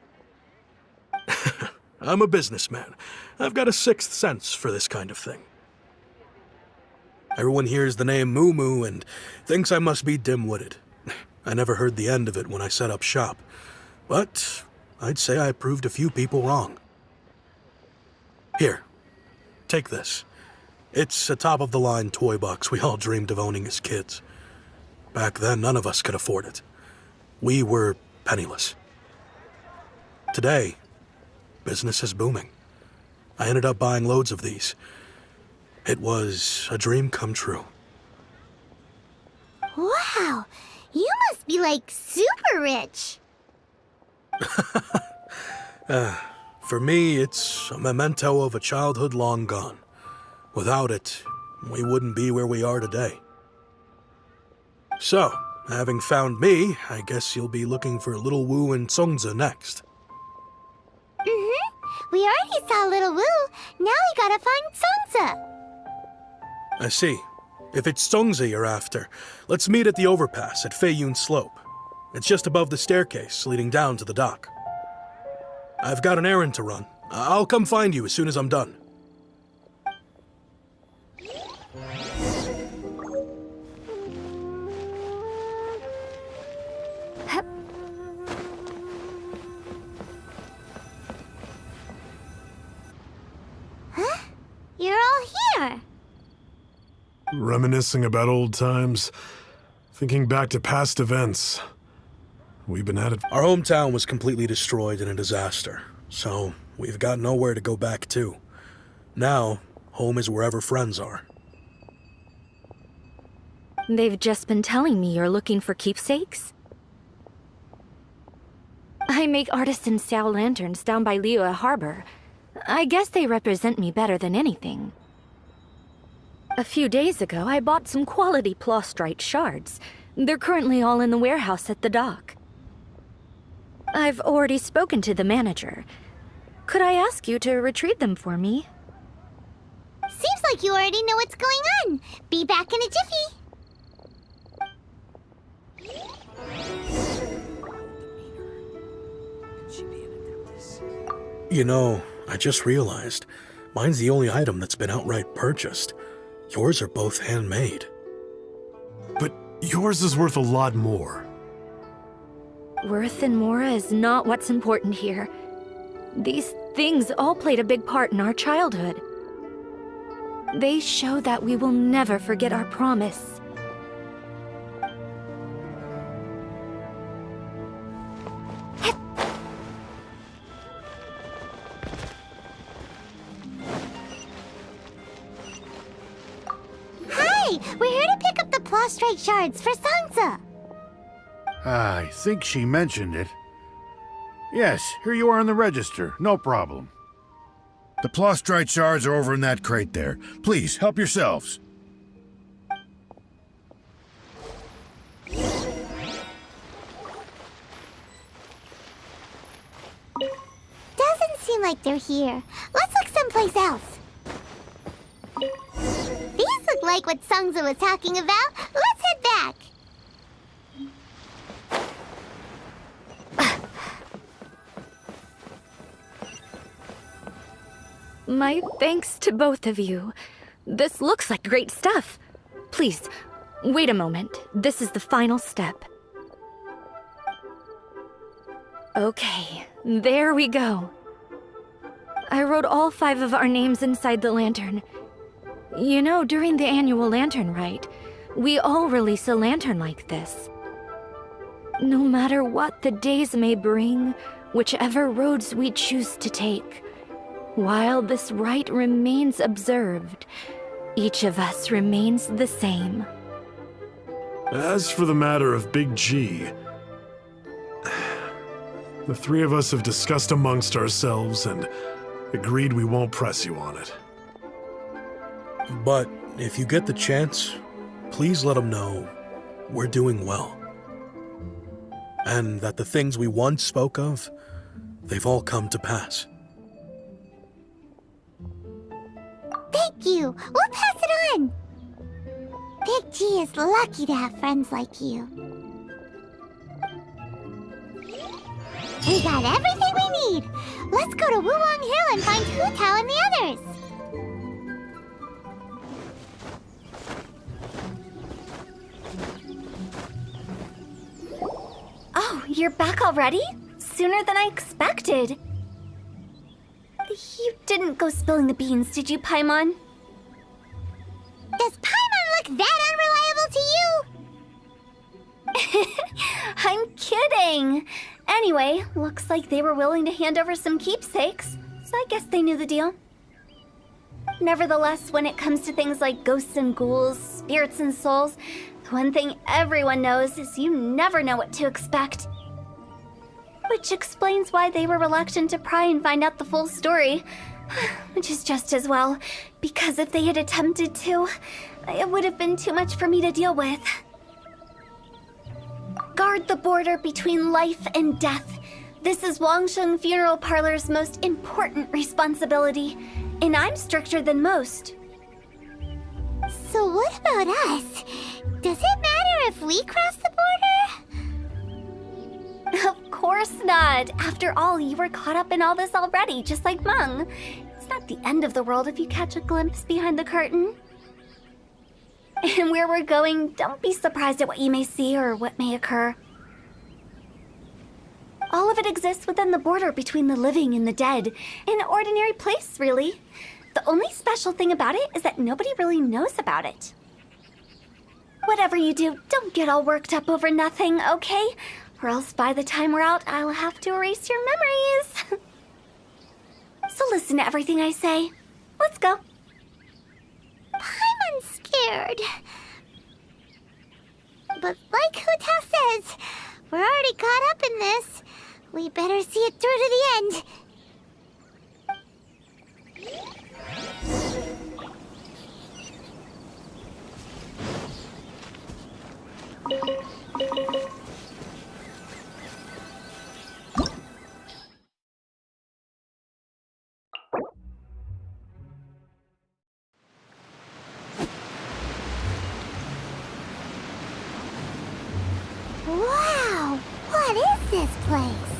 I'm a businessman. I've got a sixth sense for this kind of thing. Everyone hears the name Moo Moo and thinks I must be dim-witted. I never heard the end of it when I set up shop, but I'd say I proved a few people wrong. Here, take this. It's a top-of-the-line toy box we all dreamed of owning as kids. Back then, none of us could afford it. We were penniless. Today, business is booming. I ended up buying loads of these. It was a dream come true. Wow, you must be like super rich. For me, it's a memento of a childhood long gone. Without it, we wouldn't be where we are today. So, having found me, I guess you'll be looking for Little Wu and Songza next. We already saw Little Wu. Now we gotta find Songza. I see. If it's Songza you're after, let's meet at the overpass at Feiyun Slope. It's just above the staircase leading down to the dock. I've got an errand to run. I'll come find you as soon as I'm done. You're all here. Reminiscing about old times, thinking back to past events. We've been at it. Our hometown was completely destroyed in a disaster, so we've got nowhere to go back to. Now, home is wherever friends are. They've just been telling me you're looking for keepsakes? I make artisan Xiao lanterns down by Liyue Harbor. I guess they represent me better than anything. A few days ago, I bought some quality plastrite shards. They're currently all in the warehouse at the dock. I've already spoken to the manager. Could I ask you to retrieve them for me? Seems like you already know what's going on. Be back in a jiffy. You know, I just realized, mine's the only item that's been outright purchased. Yours are both handmade. But yours is worth a lot more. Worth and more is not what's important here. These things all played a big part in our childhood. They show that we will never forget our promise. Hi! We're here to pick up the prostrate shards for Sansa. I think she mentioned it. Yes, here you are on the register. No problem. The plastrite shards are over in that crate there. Please, help yourselves. Doesn't seem like they're here. Let's look someplace else. These look like what Sansa was talking about. Let's head back. My thanks to both of you. This looks like great stuff. Please, wait a moment. This is the final step. Okay, there we go. I wrote all 5 of our names inside the lantern. You know, during the annual lantern rite, we all release a lantern like this. No matter what the days may bring, whichever roads we choose to take, while this rite remains observed, each of us remains the same. As for the matter of Big G, the 3 of us have discussed amongst ourselves and agreed we won't press you on it. But if you get the chance, please let them know we're doing well. And that the things we once spoke of, they've all come to pass. Thank you. We'll pass it on. Big G is lucky to have friends like you. We got everything we need. Let's go to Wulong Hill and find Hu Tao and the others. Oh, you're back already? Sooner than I expected. You didn't go spilling the beans, did you, Paimon? Does Paimon look that unreliable to you? I'm kidding. Anyway, looks like they were willing to hand over some keepsakes, so I guess they knew the deal. Nevertheless, when it comes to things like ghosts and ghouls, spirits and souls, the one thing everyone knows is you never know what to expect. Which explains why they were reluctant to pry and find out the full story. Which is just as well, because if they had attempted to, it would have been too much for me to deal with. Guard the border between life and death. This is Wangsheng Funeral Parlor's most important responsibility, and I'm stricter than most. So what about us? Does it matter if we cross the border? Of course not. After all, you were caught up in all this already, just like Meng. It's not the end of the world if you catch a glimpse behind the curtain. And where we're going, don't be surprised at what you may see or what may occur. All of it exists within the border between the living and the dead. An ordinary place, really. The only special thing about it is that nobody really knows about it. Whatever you do, don't get all worked up over nothing, okay? Or else by the time we're out, I'll have to erase your memories. So listen to everything I say. Let's go. I'm scared. But like Hu Tao says, we're already caught up in this. We better see it through to the end. Wow! What is this place?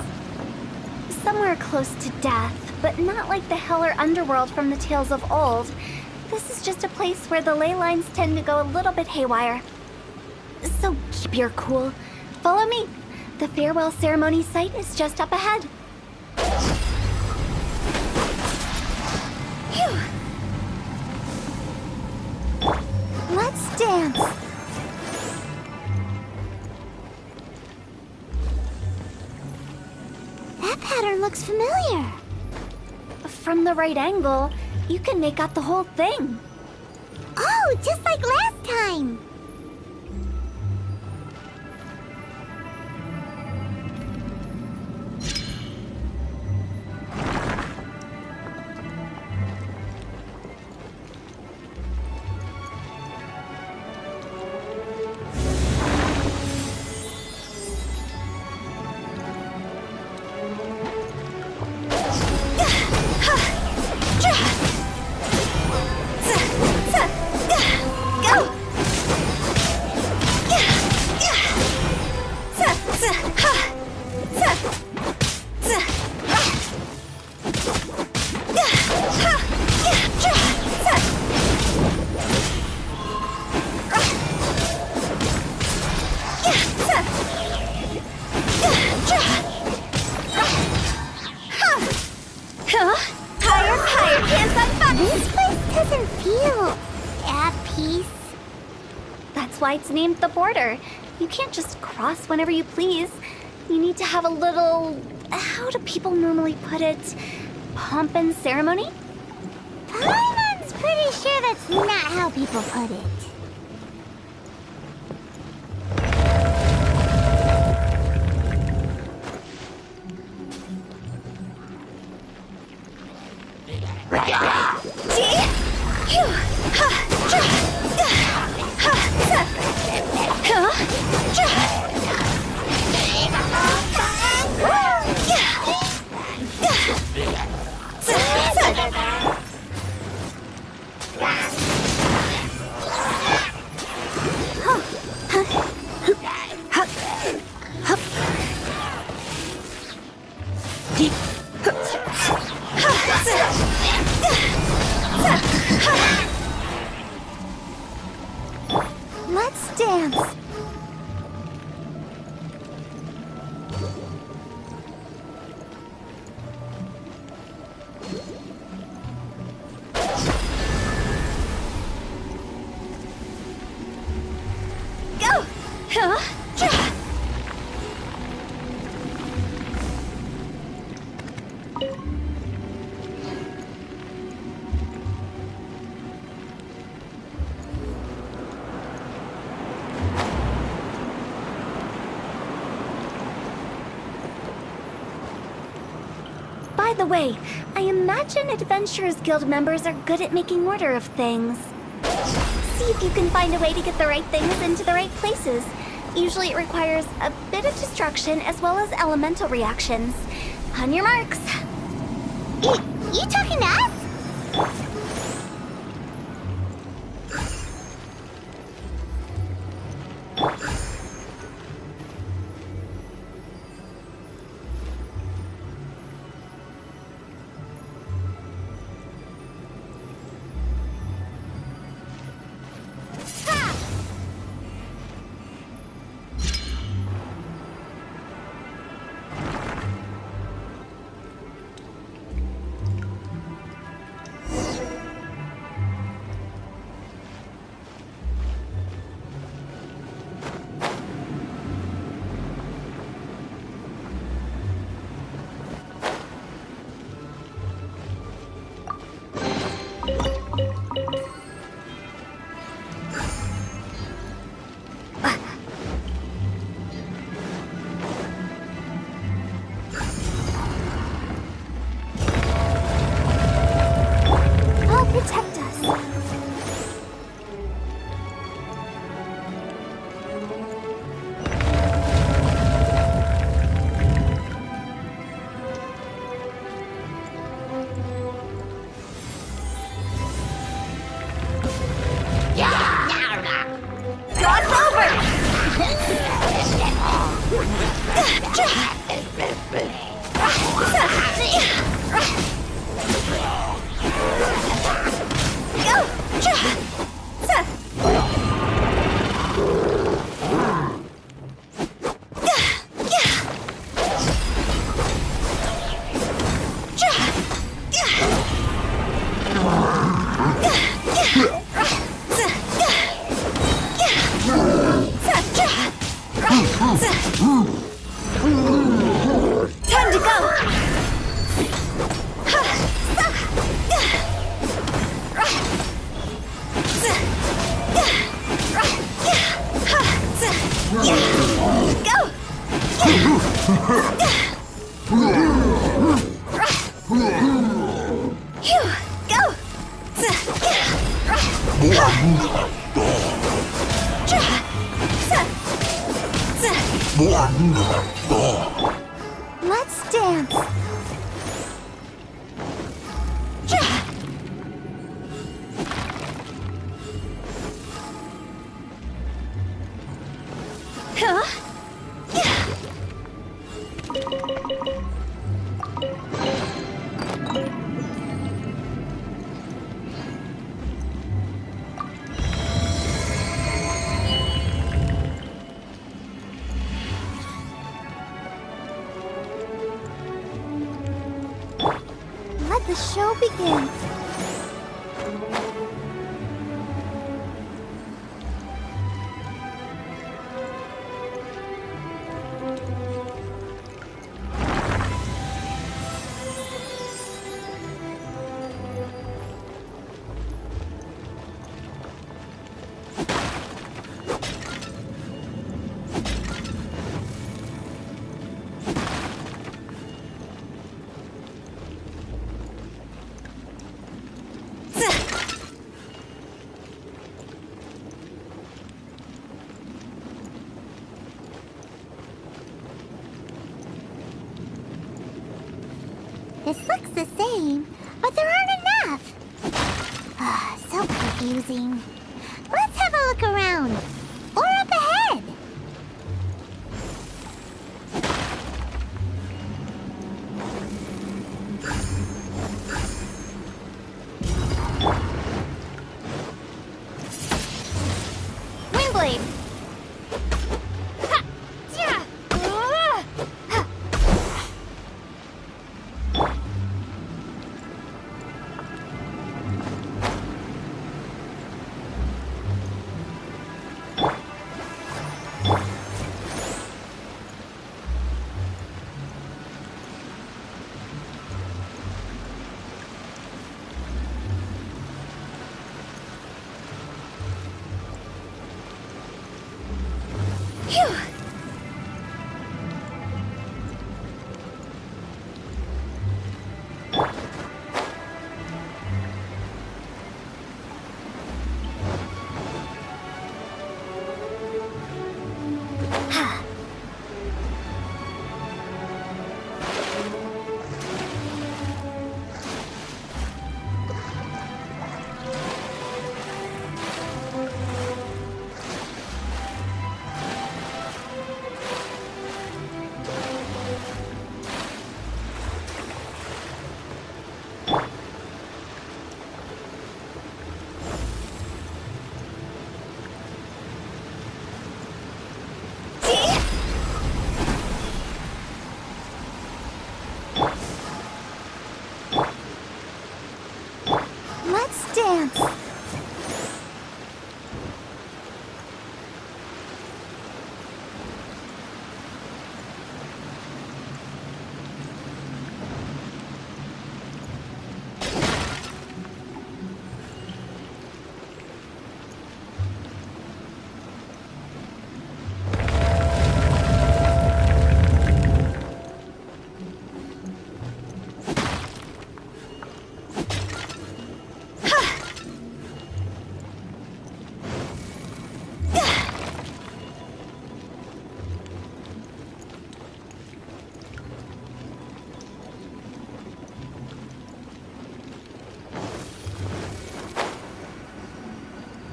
Somewhere close to death, but not like the hell or underworld from the tales of old. This is just a place where the ley lines tend to go a little bit haywire. So keep your cool. Follow me. The farewell ceremony site is just up ahead. Phew. Let's dance. That pattern looks familiar. From the right angle, you can make out the whole thing. Oh, just like last time. This place doesn't feel at peace. That's why it's named the border. You can't just cross whenever you please. You need to have a little... how do people normally put it? Pomp and ceremony? Paimon's pretty sure that's not how people put it. Let's dance. Go! By the way, I imagine Adventurers Guild members are good at making order of things. See if you can find a way to get the right things into the right places. Usually it requires a bit of destruction as well as elemental reactions. On your marks. You talking to us? Let's dance. Let the show begin. This looks the same, but there aren't enough. So confusing. Let's have a look around. Or up ahead. Windblade. Ha! Yeah! Ha! Phew! Let's dance.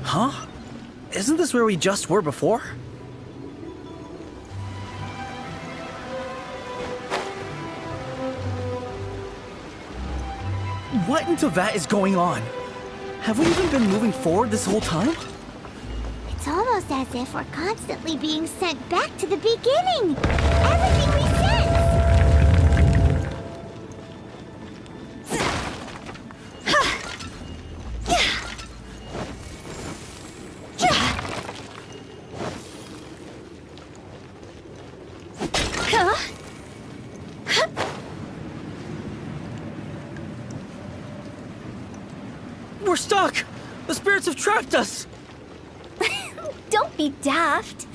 Huh? Isn't this where we just were before? What in Tevat is going on? Have we even been moving forward this whole time? It's almost as if we're constantly being sent back to the beginning. Everything resets. We're stuck! The spirits have trapped us! Don't be daft.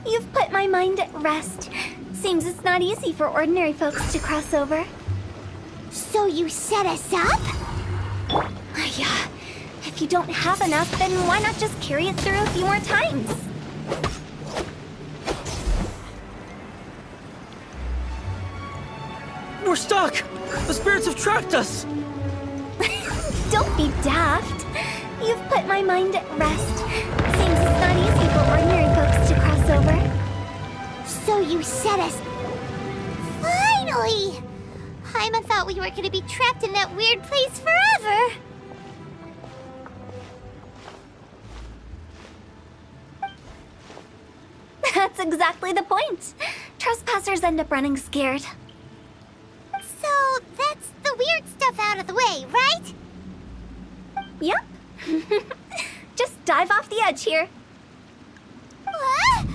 You've put my mind at rest. Seems it's not easy for ordinary folks to cross over. So you set us up? Yeah, if If you don't have enough, then why not just carry it through a few more times? We're stuck! The spirits have trapped us! Don't be daft. You've put my mind at rest. Seems it's not easy for ordinary folks to cross over. So you set us... Finally! Paimon thought we were gonna be trapped in that weird place forever. That's exactly the point. Trespassers end up running scared. So that's the weird stuff out of the way, right? Yep. Just dive off the edge here. What?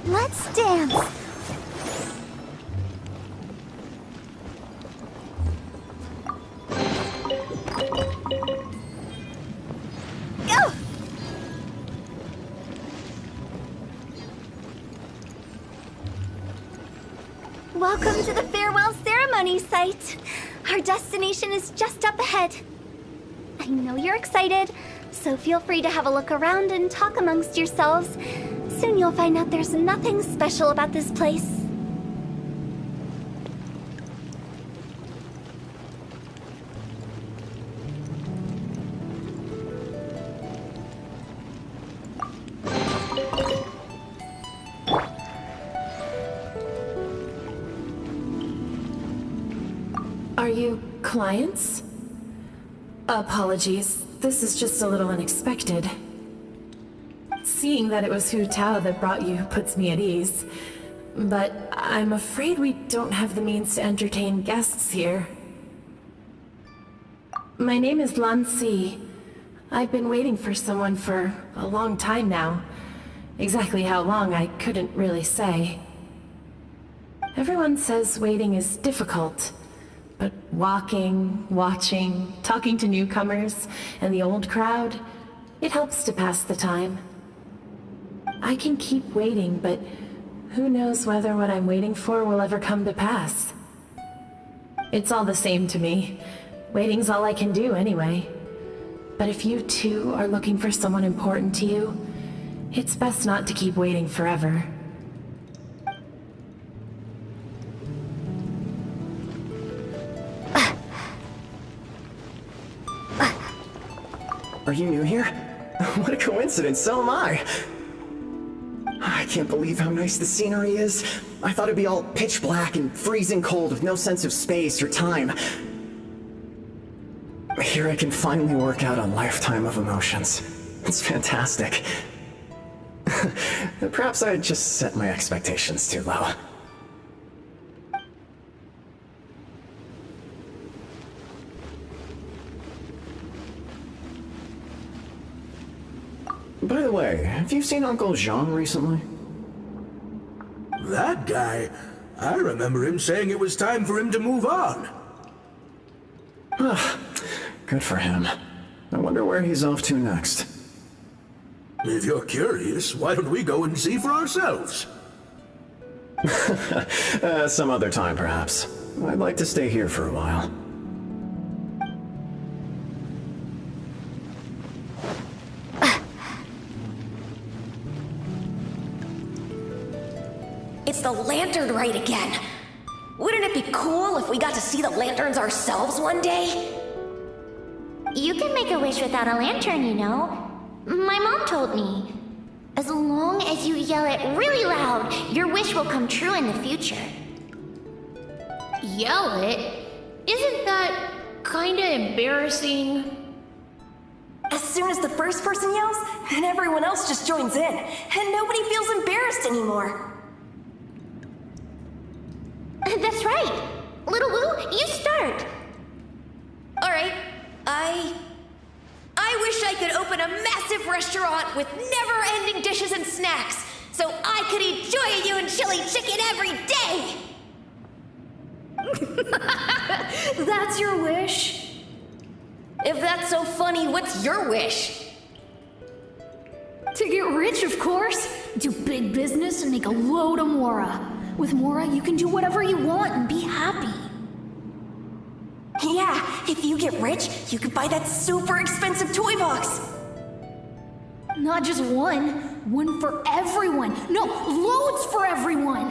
Let's dance. Go! Welcome to the farewell ceremony site. Our destination is just up ahead. I know you're excited, so feel free to have a look around and talk amongst yourselves. Soon you'll find out there's nothing special about this place. Are you clients? Apologies, this is just a little unexpected. Seeing that it was Hu Tao that brought you puts me at ease. But I'm afraid we don't have the means to entertain guests here. My name is Lan Si. I've been waiting for someone for a long time now. Exactly how long, I couldn't really say. Everyone says waiting is difficult. But walking, watching, talking to newcomers, and the old crowd, it helps to pass the time. I can keep waiting, but who knows whether what I'm waiting for will ever come to pass. It's all the same to me. Waiting's all I can do anyway. But if you too are looking for someone important to you, it's best not to keep waiting forever. Are you new here? What a coincidence, so am I! I can't believe how nice the scenery is. I thought it'd be all pitch black and freezing cold with no sense of space or time. Here I can finally work out a lifetime of emotions. It's fantastic. Perhaps I just set my expectations too low. By the way, have you seen Uncle Jean recently? That guy? I remember him saying it was time for him to move on. Good for him. I wonder where he's off to next. If you're curious, why don't we go and see for ourselves? Some other time, perhaps. I'd like to stay here for a while. It's the lantern rite again. Wouldn't it be cool if we got to see the lanterns ourselves one day? You can make a wish without a lantern, you know. My mom told me. As long as you yell it really loud, your wish will come true in the future. Yell it? Isn't that kinda embarrassing? As soon as the first person yells, then everyone else just joins in, and nobody feels embarrassed anymore. That's right. Little Wu, you start. All right, I wish I could open a massive restaurant with never-ending dishes and snacks, so I could eat Joy and chili chicken every day! That's your wish? If that's so funny, what's your wish? To get rich, of course. Do big business and make a load of Mora. With Mora, you can do whatever you want and be happy. Yeah, if you get rich, you could buy that super expensive toy box. Not just one. One for everyone. No, loads for everyone.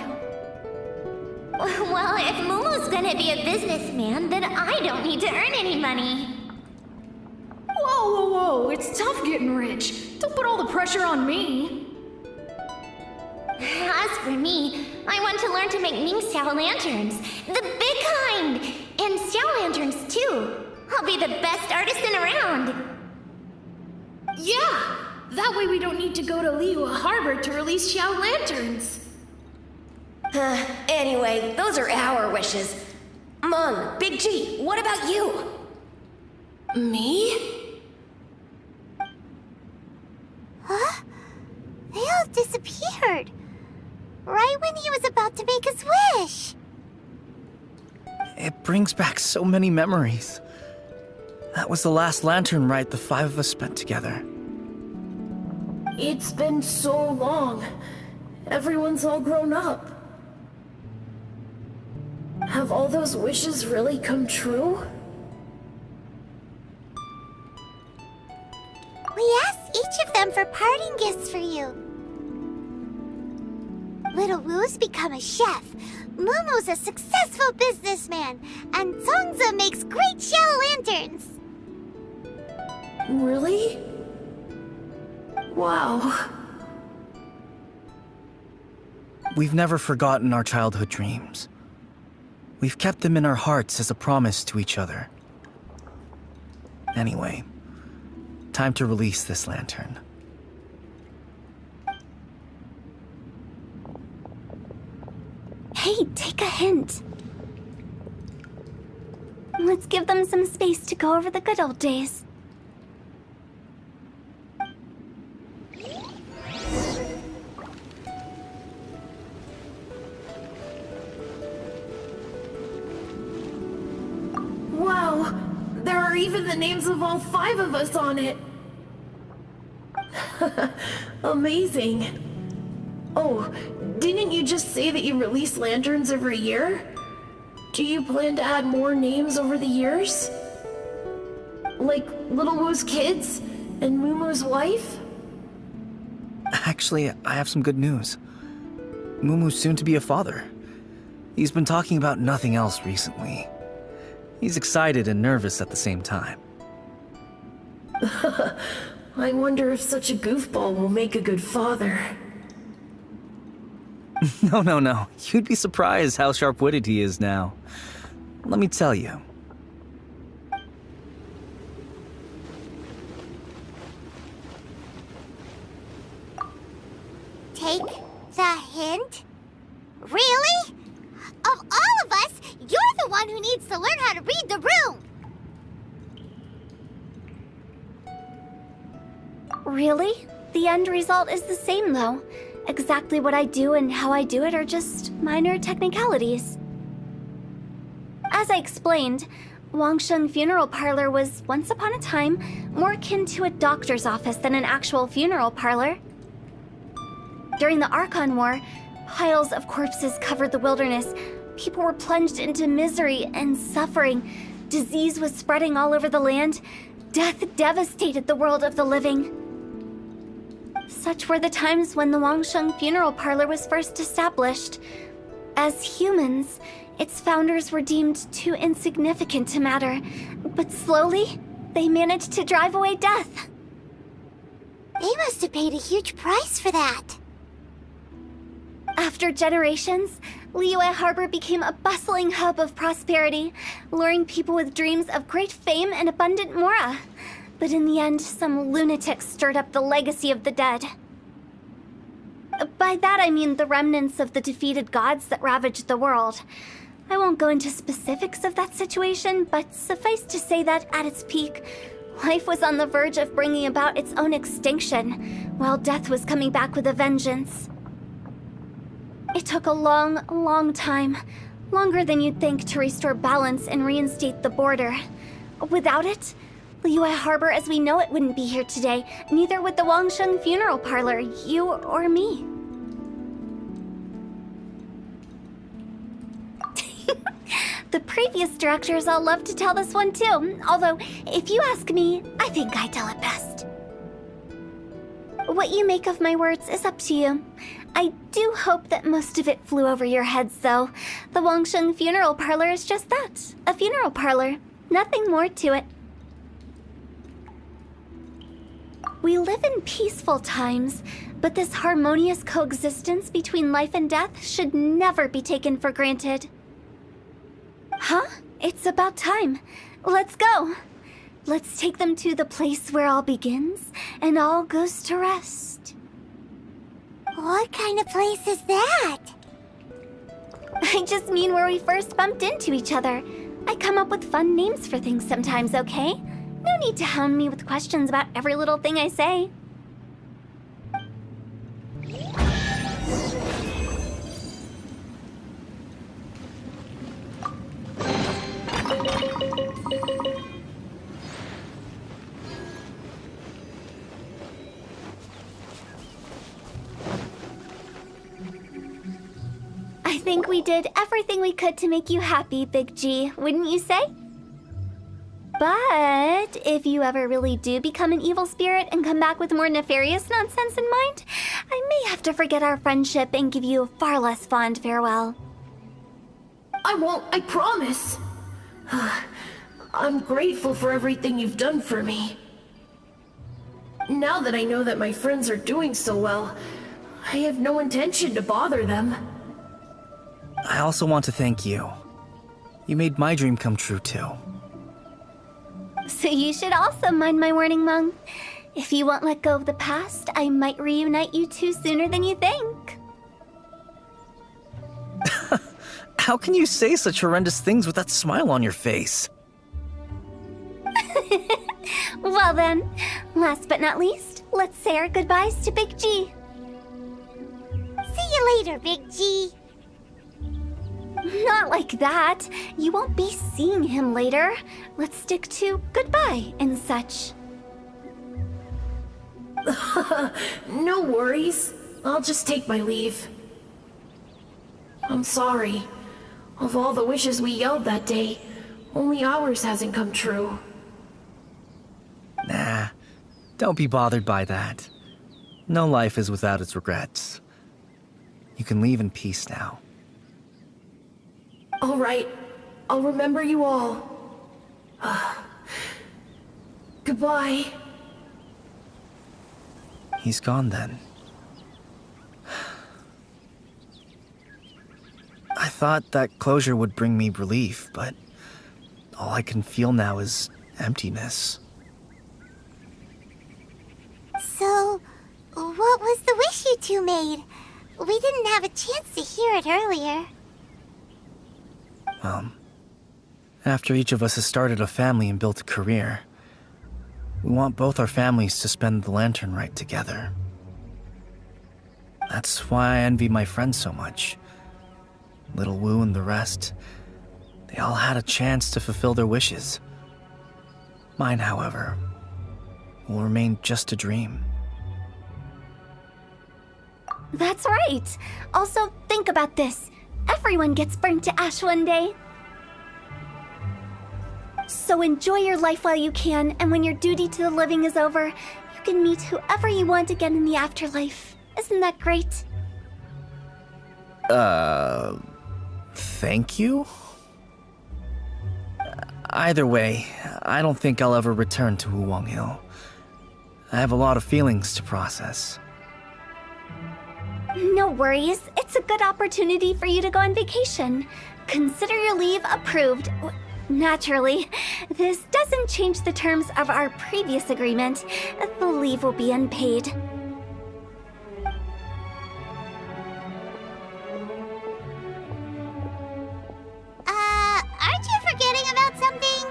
Well, if Momo's gonna be a businessman, then I don't need to earn any money. Whoa, whoa, whoa. It's tough getting rich. Don't put all the pressure on me. As for me, I want to learn to make Ming Xiao lanterns. The big kind! And Xiao lanterns, too. I'll be the best artisan around. Yeah! That way we don't need to go to Liyue Harbor to release Xiao lanterns. Anyway, those are our wishes. Mung, Big G, what about you? Me? Huh? They all disappeared. Right when he was about to make his wish. It brings back so many memories. That was the last lantern ride the 5 of us spent together. It's been so long. Everyone's all grown up. Have all those wishes really come true? We asked each of them for parting gifts for you. Little Wu's become a chef, Momo's a successful businessman, and Zongza makes great shell lanterns. Really? Wow. We've never forgotten our childhood dreams. We've kept them in our hearts as a promise to each other. Anyway, time to release this lantern. Hey, take a hint. Let's give them some space to go over the good old days. Wow, there are even the names of all 5 of us on it. Amazing. Oh, didn't you just say that you release lanterns every year? Do you plan to add more names over the years? Like Little Wu's kids and Mumu's wife? Actually, I have some good news. Mumu's soon to be a father. He's been talking about nothing else recently. He's excited and nervous at the same time. I wonder if such a goofball will make a good father. No. You'd be surprised how sharp-witted he is now. Let me tell you. Take the hint? Really? Of all of us, you're the one who needs to learn how to read the room! Really? The end result is the same, though. Exactly what I do and how I do it are just minor technicalities. As I explained, Wangsheng Funeral Parlor was, once upon a time, more akin to a doctor's office than an actual funeral parlor. During the Archon War, piles of corpses covered the wilderness. People were plunged into misery and suffering. Disease was spreading all over the land. Death devastated the world of the living. Such were the times when the Wangsheng Funeral Parlor was first established. As humans, its founders were deemed too insignificant to matter, but slowly, they managed to drive away death. They must have paid a huge price for that. After generations, Liyue Harbor became a bustling hub of prosperity, luring people with dreams of great fame and abundant mora. But in the end, some lunatics stirred up the legacy of the dead. By that I mean the remnants of the defeated gods that ravaged the world. I won't go into specifics of that situation, but suffice to say that at its peak, Life was on the verge of bringing about its own extinction, while death was coming back with a vengeance. It took a long, long time, longer than you'd think, to restore balance and reinstate the border. Without it, Liyue Harbor as we know it wouldn't be here today, neither would the Wangsheng Funeral Parlor, you or me. The previous directors all love to tell this one too, although, if you ask me, I think I tell it best. What you make of my words is up to you. I do hope that most of it flew over your heads, though. The Wangsheng Funeral Parlor is just that, a funeral parlor. Nothing more to it. We live in peaceful times, but this harmonious coexistence between life and death should never be taken for granted. Huh? It's about time. Let's go. Let's take them to the place where all begins and all goes to rest. What kind of place is that? I just mean where we first bumped into each other. I come up with fun names for things sometimes, okay? No need to hound me with questions about every little thing I say. I think we did everything we could to make you happy, Big G, wouldn't you say? But if you ever really do become an evil spirit and come back with more nefarious nonsense in mind, I may have to forget our friendship and give you a far less fond farewell. I won't, I promise. I'm grateful for everything you've done for me. Now that I know that my friends are doing so well, I have no intention to bother them. I also want to thank you. You made my dream come true, too. So you should also mind my warning, Mung. If you won't let go of the past, I might reunite you two sooner than you think. How can you say such horrendous things with that smile on your face? Well then, last but not least, let's say our goodbyes to Big G. See you later, Big G. Not like that. You won't be seeing him later. Let's stick to goodbye and such. No worries. I'll just take my leave. I'm sorry. Of all the wishes we yelled that day, only ours hasn't come true. Nah, don't be bothered by that. No life is without its regrets. You can leave in peace now. All right. I'll remember you all. Goodbye. He's gone then. I thought that closure would bring me relief, but all I can feel now is emptiness. So, what was the wish you two made? We didn't have a chance to hear it earlier. After each of us has started a family and built a career, we want both our families to spend the lantern rite together. That's why I envy my friends so much. Little Wu and the rest, they all had a chance to fulfill their wishes. Mine, however, will remain just a dream. That's right. Also, think about this. Everyone gets burnt to ash one day. So enjoy your life while you can, and when your duty to the living is over, you can meet whoever you want again in the afterlife. Isn't that great? Thank you? Either way, I don't think I'll ever return to Wuwang Hill. I have a lot of feelings to process. No worries. It's a good opportunity for you to go on vacation. Consider your leave approved. Naturally, this doesn't change the terms of our previous agreement. The leave will be unpaid. Aren't you forgetting about something?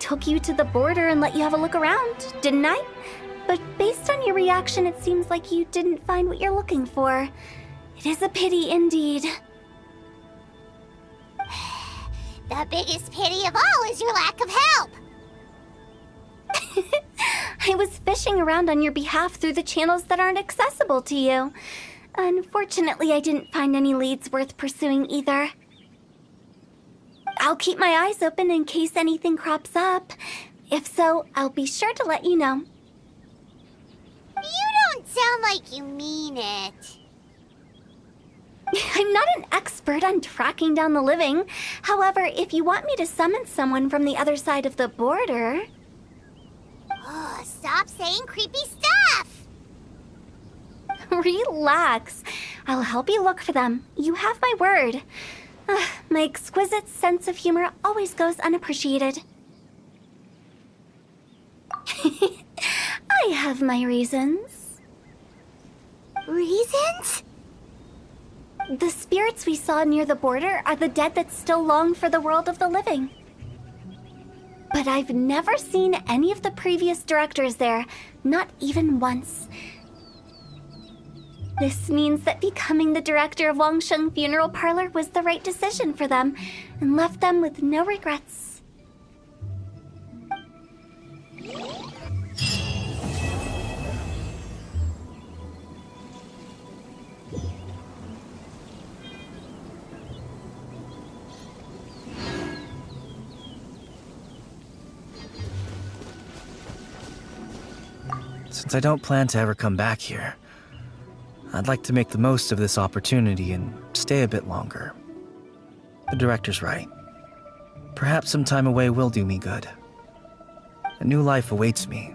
took you to the border and let you have a look around, didn't I? But based on your reaction, it seems like you didn't find what you're looking for. It is a pity indeed. The biggest pity of all is your lack of help. I was fishing around on your behalf through the channels that aren't accessible to you. Unfortunately, I didn't find any leads worth pursuing either. I'll keep my eyes open in case anything crops up. If so, I'll be sure to let you know. You don't sound like you mean it. I'm not an expert on tracking down the living. However, if you want me to summon someone from the other side of the border... Oh, stop saying creepy stuff! Relax. I'll help you look for them. You have my word. My exquisite sense of humor always goes unappreciated. I have my reasons. Reasons? The spirits we saw near the border are the dead that still long for the world of the living. But I've never seen any of the previous directors there, not even once. This means that becoming the director of Wangsheng Funeral Parlor was the right decision for them, and left them with no regrets. Since I don't plan to ever come back here, I'd like to make the most of this opportunity and stay a bit longer. The director's right. Perhaps some time away will do me good. A new life awaits me,